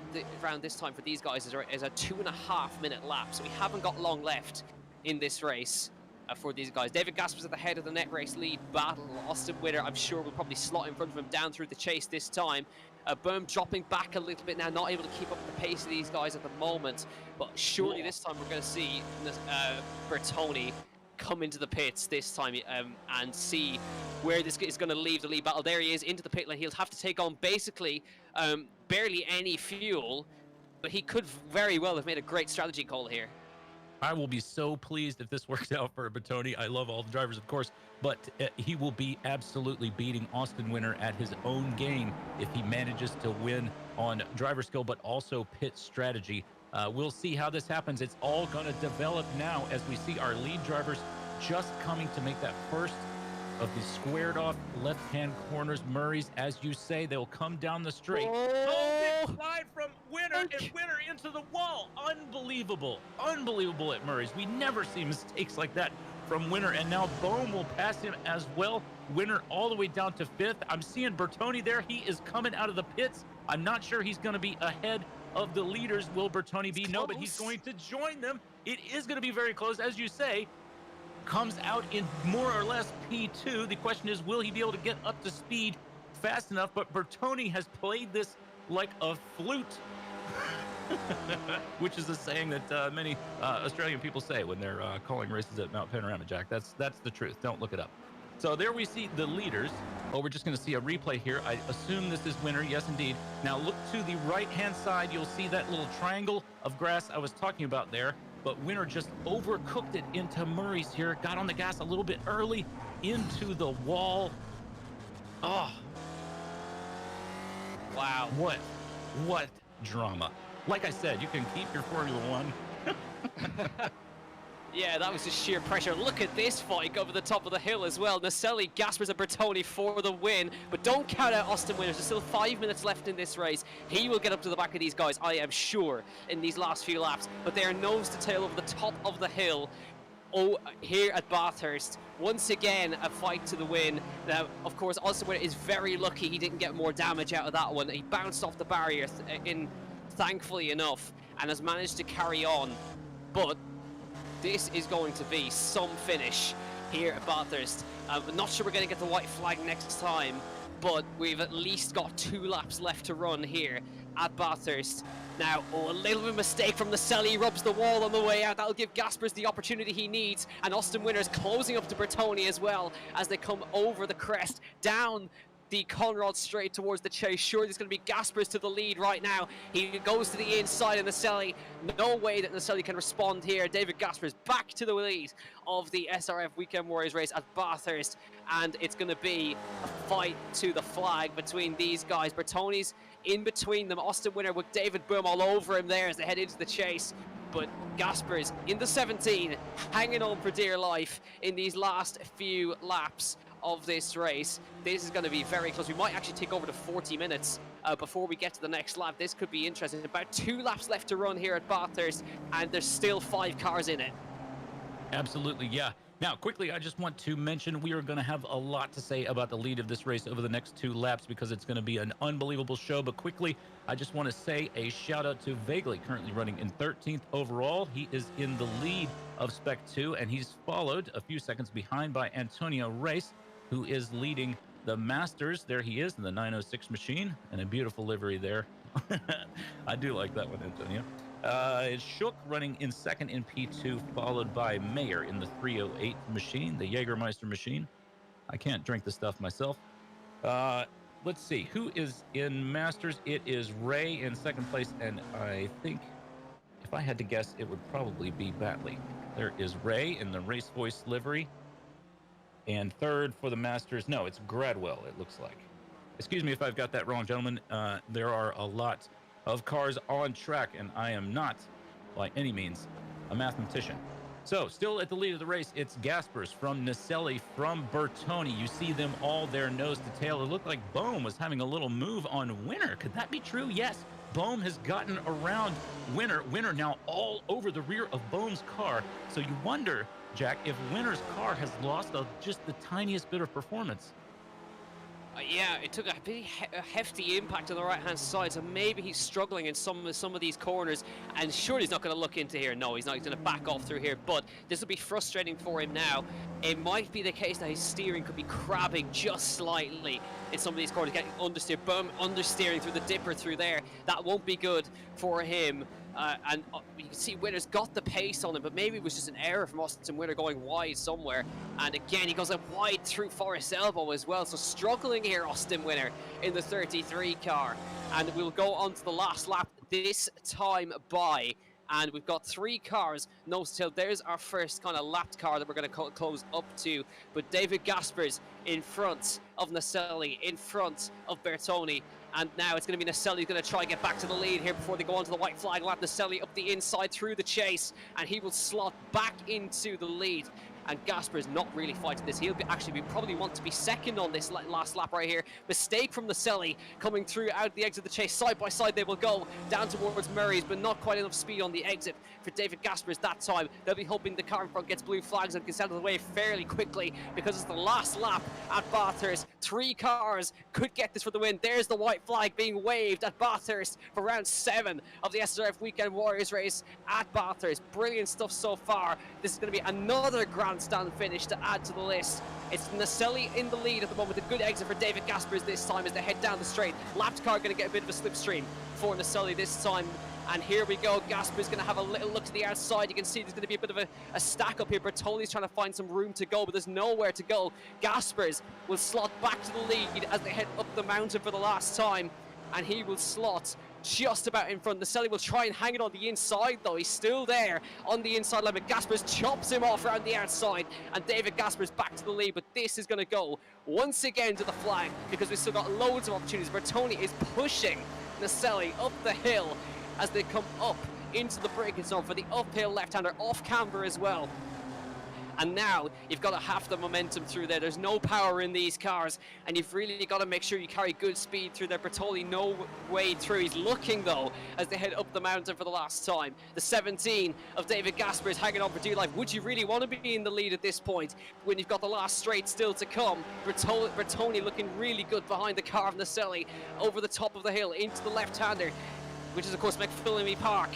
this time for these guys is a 2.5 minute lap. So we haven't got long left in this race for these guys. David Gaspers at the head of the net race lead battle. Austin Winter, I'm sure, will probably slot in front of him down through the chase this time. Boom dropping back a little bit now, not able to keep up the pace of these guys at the moment. But surely this time we're going to see Bertoni come into the pits this time and see where this is going to leave the lead battle. There he is into the pit lane. He'll have to take on basically barely any fuel, but he could very well have made a great strategy call here. I will be so pleased if this works out for Bertoni. I love all the drivers, of course, but he will be absolutely beating Austin Winter at his own game if he manages to win on driver skill, but also pit strategy. We'll see how this happens. It's all going to develop now as we see our lead drivers just coming to make that first of the squared off left-hand corners. Murray's, as you say, they'll come down the straight. Oh, big slide from Winter and Winter into the wall. Unbelievable. Unbelievable at Murray's. We never see mistakes like that from Winter, and now Bohm will pass him as well. Winter all the way down to 5th. I'm seeing Bertoni there. He is coming out of the pits. I'm not sure he's going to be ahead of the leaders. Will Bertoni be? No, but he's going to join them. It is going to be very close, as you say. Comes out in more or less P2. The question is, will he be able to get up to speed fast enough? But Bertoni has played this like a flute, which is a saying that many Australian people say when they're calling races at Mount Panorama, Jack. That's the truth. Don't look it up. So there we see the leaders. Oh, we're just going to see a replay here. I assume this is Winter. Yes, indeed. Now look to the right-hand side. You'll see that little triangle of grass I was talking about there. But Winter just overcooked it into Murray's here. Got on the gas a little bit early into the wall. Oh. Wow. What drama. Like I said, you can keep your Formula One. Yeah, that was just sheer pressure. Look at this fight over the top of the hill as well. Naselli, Gaspers and Bertoni for the win. But don't count out Austin Winter. There's still 5 minutes left in this race. He will get up to the back of these guys, I am sure, in these last few laps. But they are nose to tail over the top of the hill. Oh, here at Bathurst. Once again, a fight to the win. Now, of course, Austin Winter is very lucky he didn't get more damage out of that one. He bounced off the barrier, thankfully enough, and has managed to carry on. But this is going to be some finish here at Bathurst. I'm not sure we're going to get the white flag next time, but we've at least got 2 laps left to run here at Bathurst. Now, a little bit of mistake from Naselli. He rubs the wall on the way out. That'll give Gaspers the opportunity he needs. And Austin Winter's closing up to Bertoni as well as they come over the crest, down the Conrad straight towards the chase. Sure, there's going to be Gaspers to the lead right now. He goes to the inside of Naselli. No way that Naselli can respond here. David Gaspers back to the lead of the SRF Weekend Warriors race at Bathurst. And it's going to be a fight to the flag between these guys. Bertoni's in between them. Austin Winter with David Boom all over him there as they head into the chase. But Gaspers in the 17, hanging on for dear life in these last few laps of this race. This is going to be very close. We might actually take over to 40 minutes before we get to the next lap. This could be interesting. About 2 laps left to run here at Bathurst, and there's still 5 cars in it. Absolutely, yeah. Now, quickly, I just want to mention we are going to have a lot to say about the lead of this race over the next 2 laps because it's going to be an unbelievable show. But quickly, I just want to say a shout out to Vagley, currently running in 13th overall. He is in the lead of Spec 2, and he's followed a few seconds behind by Antonio Race, who is leading the Masters. There he is in the 906 machine, and a beautiful livery there. I do like that one, Antonio. It's Shook running in second in P2, followed by Mayer in the 308 machine, the Jägermeister machine. I can't drink the stuff myself. Let's see. Who is in Masters? It is Ray in second place, and I think if I had to guess, it would probably be Batley. There is Ray in the Race Voice livery. And third for the Masters, no, it's Gradwell, it looks like. Excuse me if I've got that wrong, gentlemen. There are a lot of cars on track, and I am not, by any means, a mathematician. So, still at the lead of the race, it's Gaspers from Naselli, from Bertoni. You see them all there, nose to tail. It looked like Bohm was having a little move on Winner. Could that be true? Yes. Bohm has gotten around Winner. Winner now all over the rear of Bohm's car. So you wonder, Jack, if Winner's car has lost just the tiniest bit of performance. Yeah, it took a pretty hefty impact on the right-hand side, so maybe he's struggling in some of these corners, and sure, he's not going to look into here. No, he's not. He's going to back off through here, but this will be frustrating for him now. It might be the case that his steering could be crabbing just slightly in some of these corners, getting understeer, boom, understeering through the dipper through there. That won't be good for him. And you can see Winner's got the pace on him, but maybe it was just an error from Austin Winner going wide somewhere. And again, he goes up wide through Forrest Elbow as well. So struggling here, Austin Winner in the 33 car. And we'll go on to the last lap this time by. And we've got 3 cars, nose to tail. There's our first kind of lapped car that we're going to close up to. But David Gaspers in front of Naselli, in front of Bertoni. And now it's going to be Naselli who's going to try and get back to the lead here before they go on to the white flag lap. Naselli up the inside through the chase, and he will slot back into the lead. And Gasper is not really fighting this. He'll probably want to be second on this last lap right here. Mistake from Naselli coming through out the exit of the chase. Side by side they will go down towards Murray's, but not quite enough speed on the exit for David Gaspers that time. They'll be hoping the car in front gets blue flags and gets out of the way fairly quickly, because it's the last lap at Bathurst. 3 cars could get this for the win. There's the white flag being waved at Bathurst for round 7 of the SRF Weekend Warriors race at Bathurst. Brilliant stuff so far. This is going to be another grandstand finish to add to the list. It's Naselli in the lead at the moment. A good exit for David Gaspers this time as they head down the straight. Lapped car going to get a bit of a slipstream for Naselli this time. And here we go. Gasper's going to have a little look to the outside. You can see there's going to be a bit of a stack up here. Bertoli's trying to find some room to go, but there's nowhere to go. Gaspers will slot back to the lead as they head up the mountain for the last time. And he will slot just about in front. Naselli will try and hang it on the inside, though. He's still there on the inside line, but Gaspers chops him off around the outside, and David Gaspers back to the lead. But this is going to go once again to the flag, because we've still got loads of opportunities. Bertoni is pushing Naselli up the hill as they come up into the braking zone for the uphill left-hander off camber as well. And now you've got to have the momentum through there. There's no power in these cars, and you've really got to make sure you carry good speed through there. Bertoli no way through. He's looking though as they head up the mountain for the last time. The 17 of David Gasper is hanging on for dear life. Would you really want to be in the lead at this point when you've got the last straight still to come? Bertoni looking really good behind the car of Naselli over the top of the hill into the left-hander, which is of course McPhillamy Park.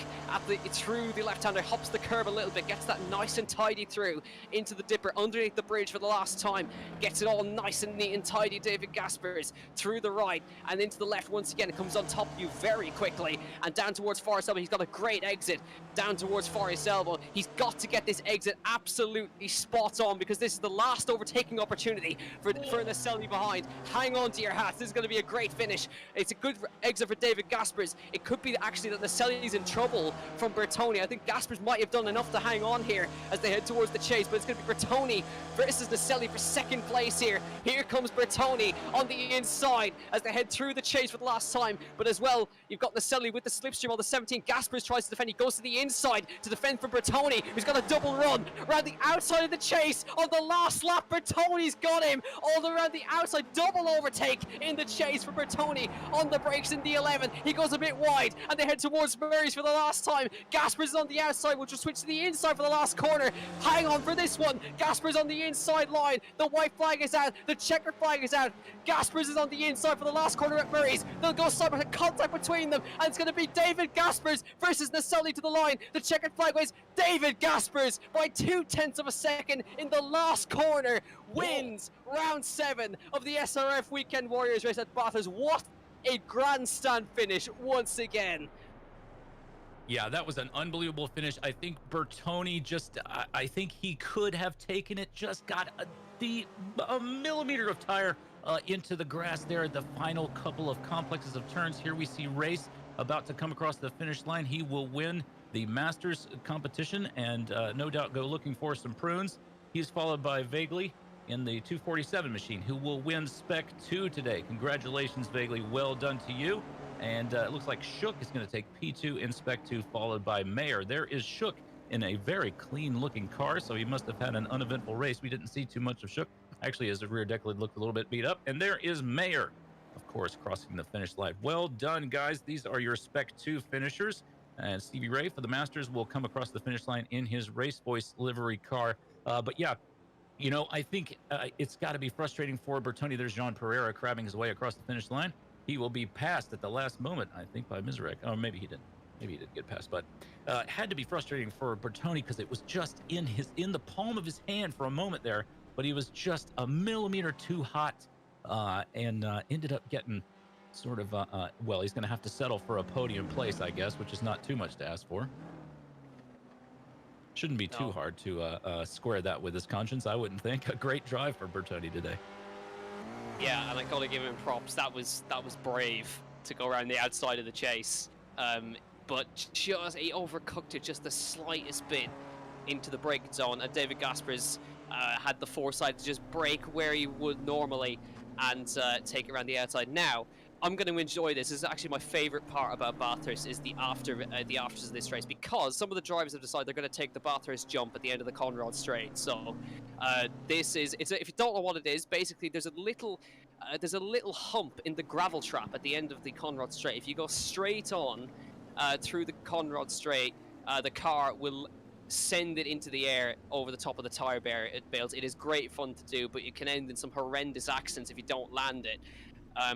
Through the left-hander, hops the curb a little bit, gets that nice and tidy through into the dipper underneath the bridge for the last time, gets it all nice and neat and tidy. David Gaspers through the right and into the left once again. It comes on top of you very quickly and down towards Forest Elbow. He's got a great exit down towards Forest Elbow. He's got to get this exit absolutely spot on, because this is the last overtaking opportunity for Naselli behind. Hang on to your hats. This is going to be a great finish. It's a good exit for David Gaspers. It could be actually that Naselli's in trouble from Bertoni. I think Gaspers might have done enough to hang on here as they head towards the chase, but it's going to be Bertoni versus Naselli for second place here. Here comes Bertoni on the inside as they head through the chase for the last time, but as well, you've got Naselli with the slipstream on the 17. Gaspers tries to defend. He goes to the inside to defend for Bertoni, who's got a double run around the outside of the chase on the last lap. Bertoni's got him all around the outside. Double overtake in the chase for Bertoni on the brakes in the 11. He goes a bit wide and they head towards Murray's for the last time. Gaspers is on the outside, which will switch to the inside for the last corner. Hang on for this one. Gaspers on the inside line. The white flag is out. The checker flag is out. Gaspers is on the inside for the last corner at Murray's. They'll go side by side, contact between them, and it's going to be David Gaspers versus Naselli to the line. The checkered flag waves. David Gaspers by 0.2 of a second in the last corner wins round 7 of the SRF Weekend Warriors race at Bathurst. What a grandstand finish once again. Yeah, that was an unbelievable finish. I think Bertoni just, I think he could have taken it, just got a millimeter of tire into the grass there at the final couple of complexes of turns. Here we see Race about to come across the finish line. He will win the Masters competition and no doubt go looking for some prunes. He's followed by Vaguely in the 247 machine, who will win Spec 2 today. Congratulations, Vaguely. Well done to you. And it looks like Shook is going to take P2 in Spec 2, followed by Mayer. There is Shook in a very clean-looking car, so he must have had an uneventful race. We didn't see too much of Shook. Actually, his rear deck lid looked a little bit beat up. And there is Mayer, of course, crossing the finish line. Well done, guys. These are your Spec 2 finishers. And Stevie Ray for the Masters will come across the finish line in his RaceVoice livery car. But yeah, you know, I think it's got to be frustrating for Bertoni. There's Jean Pereira crabbing his way across the finish line. He will be passed at the last moment, I think, by Mizrek. Oh, maybe he didn't. Maybe he didn't get passed, but it had to be frustrating for Bertoni because it was just in the palm of his hand for a moment there, but he was just a millimeter too hot and ended up getting sort of, well, he's going to have to settle for a podium place, I guess, which is not too much to ask for. Shouldn't be too hard to square that with his conscience, I wouldn't think. A great drive for Bertoni today. Yeah, and I gotta give him props. That was brave to go around the outside of the chase, but just he overcooked it just the slightest bit into the braking zone, and David Gaspers had the foresight to just brake where he would normally and take it around the outside. Now, I'm going to enjoy this. This is actually my favorite part about Bathurst is the afters of this race, because some of the drivers have decided they're going to take the Bathurst jump at the end of the Conrod Straight. So if you don't know what it is, basically there's a little hump in the gravel trap at the end of the Conrod Straight. If you go straight on through the Conrod Straight, the car will send it into the air over the top of the tire bales. It is great fun to do, but you can end in some horrendous accidents if you don't land it.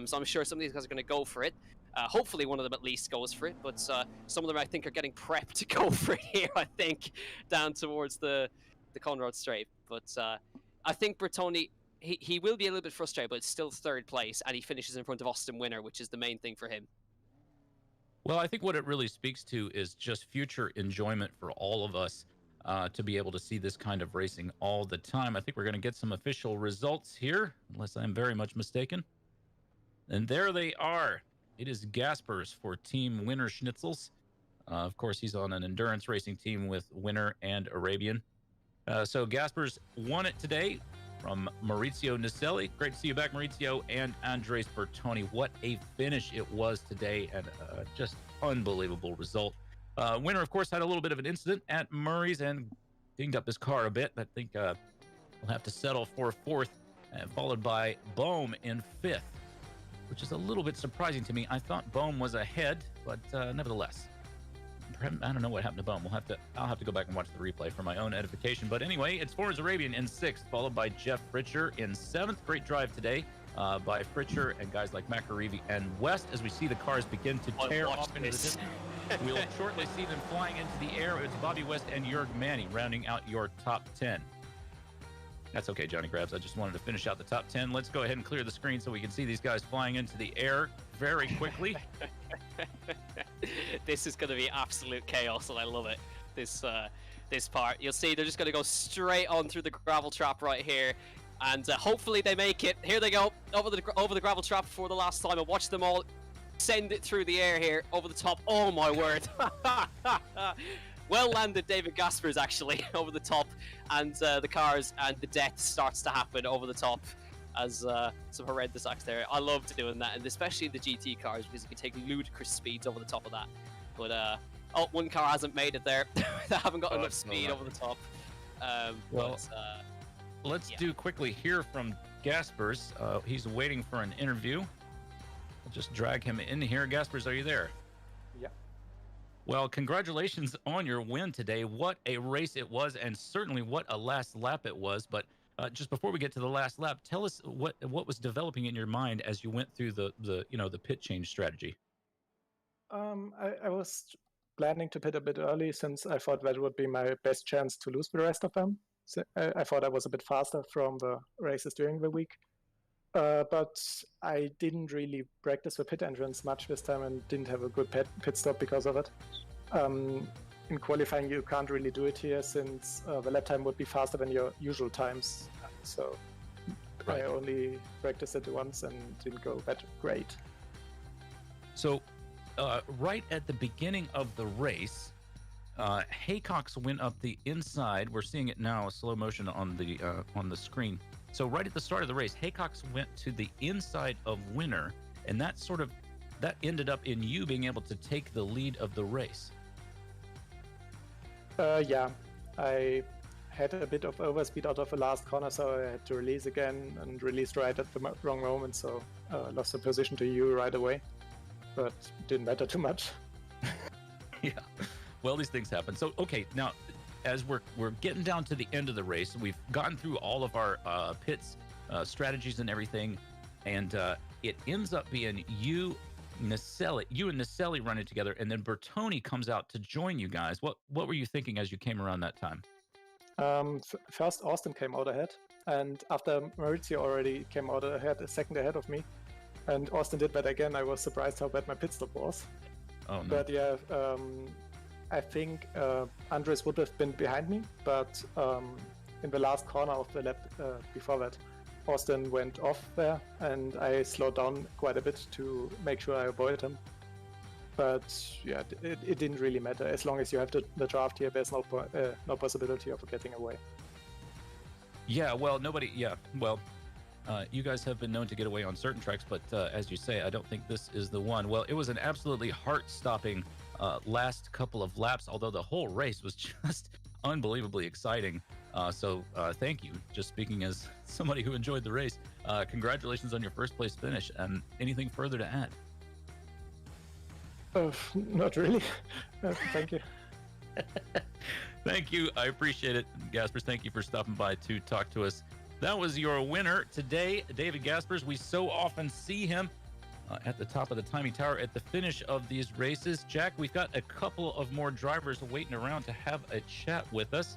So I'm sure some of these guys are going to go for it. Hopefully one of them at least goes for it, but some of them I think are getting prepped to go for it here, I think, down towards the Conrad Straight. But I think Bertoni, he will be a little bit frustrated, but it's still third place, and he finishes in front of Austin Winner, which is the main thing for him. Well, I think what it really speaks to is just future enjoyment for all of us to be able to see this kind of racing all the time. I think we're going to get some official results here, unless I'm very much mistaken. And there they are. It is Gaspers for Team Winner Schnitzels. Of course, he's on an endurance racing team with Winner and Arabian. So Gaspers won it today from Maurizio Nicelli. Great to see you back, Maurizio, and Andres Bertoni. What a finish it was today, and just unbelievable result. Winner, of course, had a little bit of an incident at Murray's and dinged up his car a bit. I think we'll have to settle for fourth, followed by Bohm in fifth, which is a little bit surprising to me. I thought Bohm was ahead, but nevertheless, I don't know what happened to Bohm. I'll have to go back and watch the replay for my own edification. But anyway, it's Forrest Arabian in sixth, followed by Jeff Fritcher in seventh. Great drive today by Fritcher and guys like McAreevy and West as we see the cars begin to tear off into the distance. We'll shortly see them flying into the air. It's Bobby West and Jörg Manny rounding out your top 10. That's okay, Johnny Grabs. I just wanted to finish out the top 10. Let's go ahead and clear the screen so we can see these guys flying into the air very quickly. This is going to be absolute chaos, and I love it. This part. You'll see they're just going to go straight on through the gravel trap right here, and hopefully they make it. Here they go, over the gravel trap for the last time. And watch them all send it through the air here, over the top. Oh, my word. Well landed, David Gaspers, actually, over the top, and the cars and the death starts to happen over the top as some horrendous acts there. I love doing that, and especially the GT cars, because you can take ludicrous speeds over the top of that. But one car hasn't made it there. They haven't got enough speed over the top. Let's do quickly hear from Gaspers. He's waiting for an interview. I'll just drag him in here. Gaspers, are you there? Yeah. Well, congratulations on your win today. What a race it was, and certainly what a last lap it was. But just before we get to the last lap, tell us what was developing in your mind as you went through the pit change strategy. I was planning to pit a bit early since I thought that would be my best chance to lose the rest of them. So I thought I was a bit faster from the races during the week. But I didn't really practice the pit entrance much this time and didn't have a good pit stop because of it. In qualifying, you can't really do it here since the lap time would be faster than your usual times. So Right. I only practiced it once and didn't go that great. So, right at the beginning of the race, Haycox went up the inside. We're seeing it now, slow motion on the screen. So right at the start of the race, Haycox went to the inside of Winner, and that ended up in you being able to take the lead of the race. Yeah, I had a bit of overspeed out of the last corner, so I had to release again and released right at the wrong moment, so lost the position to you right away. But didn't matter too much. Yeah. Well, these things happen. So, okay, now as we're getting down to the end of the race, we've gotten through all of our pits, strategies, and everything, and it ends up being you and Naselli running together, and then Bertoni comes out to join you guys. What were you thinking as you came around that time? First, Austin came out ahead, and after Maurizio already came out ahead, a second ahead of me, and Austin did that again. I was surprised how bad my pit stop was. Oh no! But yeah, I think Andres would have been behind me, but in the last corner of the lap before that, Austin went off there, and I slowed down quite a bit to make sure I avoided him. But yeah, it didn't really matter. As long as you have the draft here, there's no possibility of getting away. Yeah, well, you guys have been known to get away on certain tracks, but as you say, I don't think this is the one. Well, it was an absolutely heart-stopping last couple of laps, although the whole race was just unbelievably exciting. So thank you. Just speaking as somebody who enjoyed the race, congratulations on your first place finish. Anything further to add? Not really. Thank you. Thank you. I appreciate it. Gaspers, thank you for stopping by to talk to us. That was your winner today, David Gaspers. We so often see him at the top of the timing tower at the finish of these races. Jack, we've got a couple of more drivers waiting around to have a chat with us.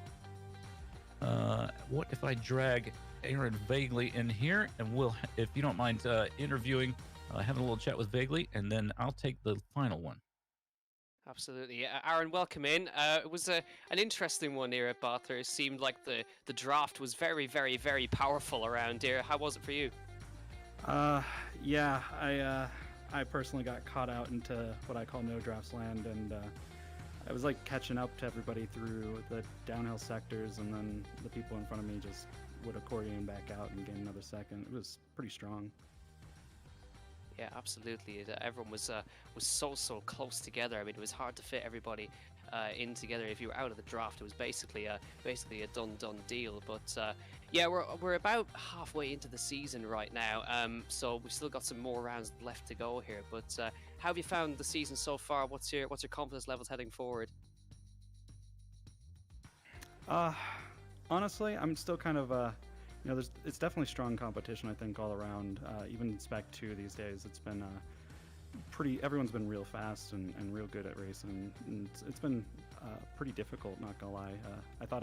What if I drag Aaron Vaguely in here, and we'll, if you don't mind interviewing, having a little chat with Vaguely, and then I'll take the final one. Absolutely. Aaron, welcome in. It was an interesting one here at Bathurst. It seemed like the draft was very, very, very powerful around here. How was it for you? Yeah, I personally got caught out into what I call no drafts land, and I was like catching up to everybody through the downhill sectors, and then the people in front of me just would accordion back out and gain another second. It was pretty strong. Yeah, absolutely. Everyone was so close together. I mean, it was hard to fit everybody in together. If you were out of the draft, it was basically a done deal. But yeah, we're about halfway into the season right now. So we've still got some more rounds left to go here. But how have you found the season so far? What's your confidence levels heading forward? Honestly, I'm still kind of it's definitely strong competition, I think, all around. Even Spec 2 these days, it's been everyone's been real fast and real good at racing. And it's been pretty difficult, not gonna lie. I thought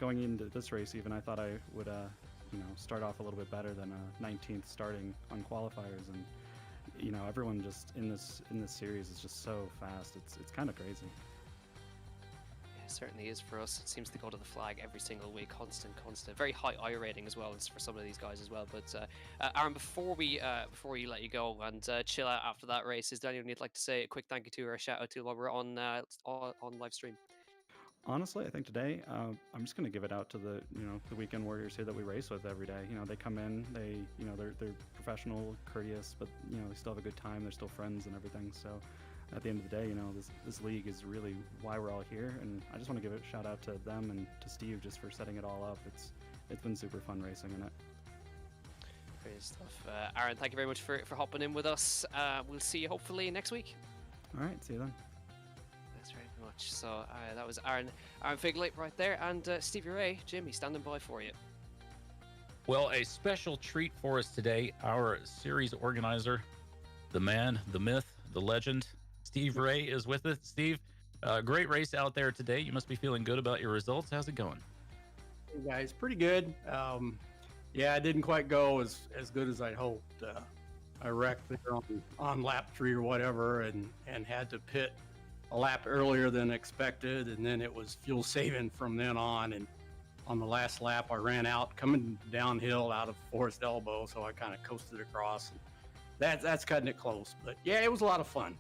going into this race even, I thought I would, start off a little bit better than 19th starting on qualifiers. And, everyone just in this series is just so fast. It's kind of crazy. It certainly is for us. It seems to go to the flag every single week, constant. Very high I rating as well for some of these guys as well. But Aaron, before we let you go and chill out after that race, is there anyone you'd like to say a quick thank you to or a shout out to while we're on live stream? Honestly, I think today I'm just gonna give it out to the weekend warriors here that we race with every day. They come in, they're professional, courteous, but they still have a good time. They're still friends and everything. So at the end of the day, this league is really why we're all here, and I just want to give a shout out to them and to Steve just for setting it all up. It's been super fun racing in it. Great stuff. Aaron, thank you very much for hopping in with us. We'll see you hopefully next week. All right, see you then. Thanks very much. So that was Aaron Figley right there, and Stevie Ray, Jimmy, standing by for you. Well, a special treat for us today. Our series organizer, the man, the myth, the legend, Steve Ray is with us. Steve, great race out there today. You must be feeling good about your results. How's it going? Hey guys, pretty good. Yeah, I didn't quite go as good as I'd hoped. I wrecked there on lap 3 or whatever, and had to pit a lap earlier than expected, and then it was fuel saving from then on. And on the last lap, I ran out coming downhill out of Forest Elbow, so I kind of coasted across. That's cutting it close, but yeah, it was a lot of fun.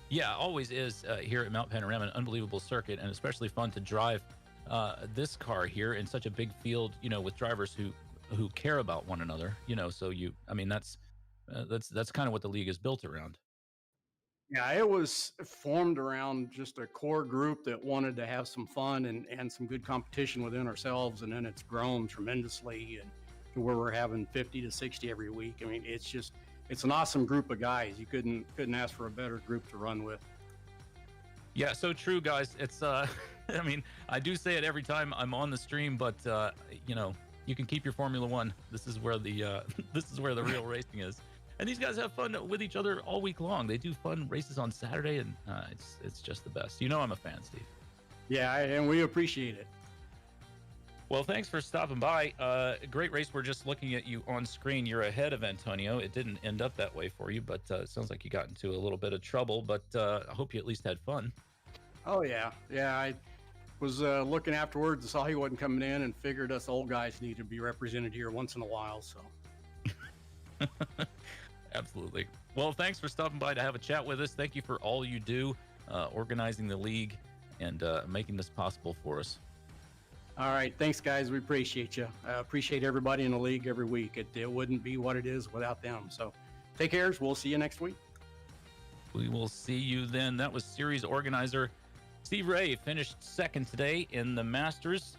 Yeah, always is here at Mount Panorama, an unbelievable circuit, and especially fun to drive this car here in such a big field, you know, with drivers who care about one another, you know. So I mean, that's kind of what the league is built around. Yeah, it was formed around just a core group that wanted to have some fun and some good competition within ourselves, and then it's grown tremendously and to where we're having 50 to 60 every week. I mean, it's an awesome group of guys. You couldn't ask for a better group to run with. Yeah, so true, guys. It's I mean, I do say it every time I'm on the stream, but you know, you can keep your Formula One. This is where the this is where the real racing is. And these guys have fun with each other all week long. They do fun races on Saturday, and it's just the best. You know, I'm a fan, Steve. Yeah, and we appreciate it. Well, thanks for stopping by. Great race. We're just looking at you on screen. You're ahead of Antonio. It didn't end up that way for you, but it sounds like you got into a little bit of trouble. But I hope you at least had fun. Oh yeah, I was looking afterwards and saw he wasn't coming in, and figured us old guys need to be represented here once in a while. So. Absolutely. Well, thanks for stopping by to have a chat with us. Thank you for all you do, organizing the league and making this possible for us. All right. Thanks, guys. We appreciate you. I appreciate everybody in the league every week. It wouldn't be what it is without them. So take care. We'll see you next week. We will see you then. That was series organizer Steve Ray, finished second today in the Masters.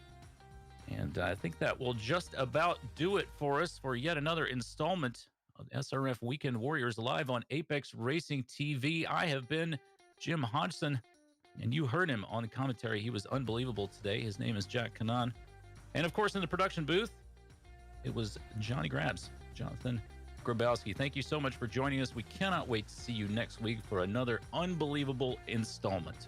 And I think that will just about do it for us for yet another installment of SRF Weekend Warriors live on Apex Racing TV. I have been Jim Hodgson, and you heard him on the commentary. He was unbelievable today. His name is Jack Kanan. And of course, in the production booth, it was Johnny Grabs, Jonathan Grabowski. Thank you so much for joining us. We cannot wait to see you next week for another unbelievable installment.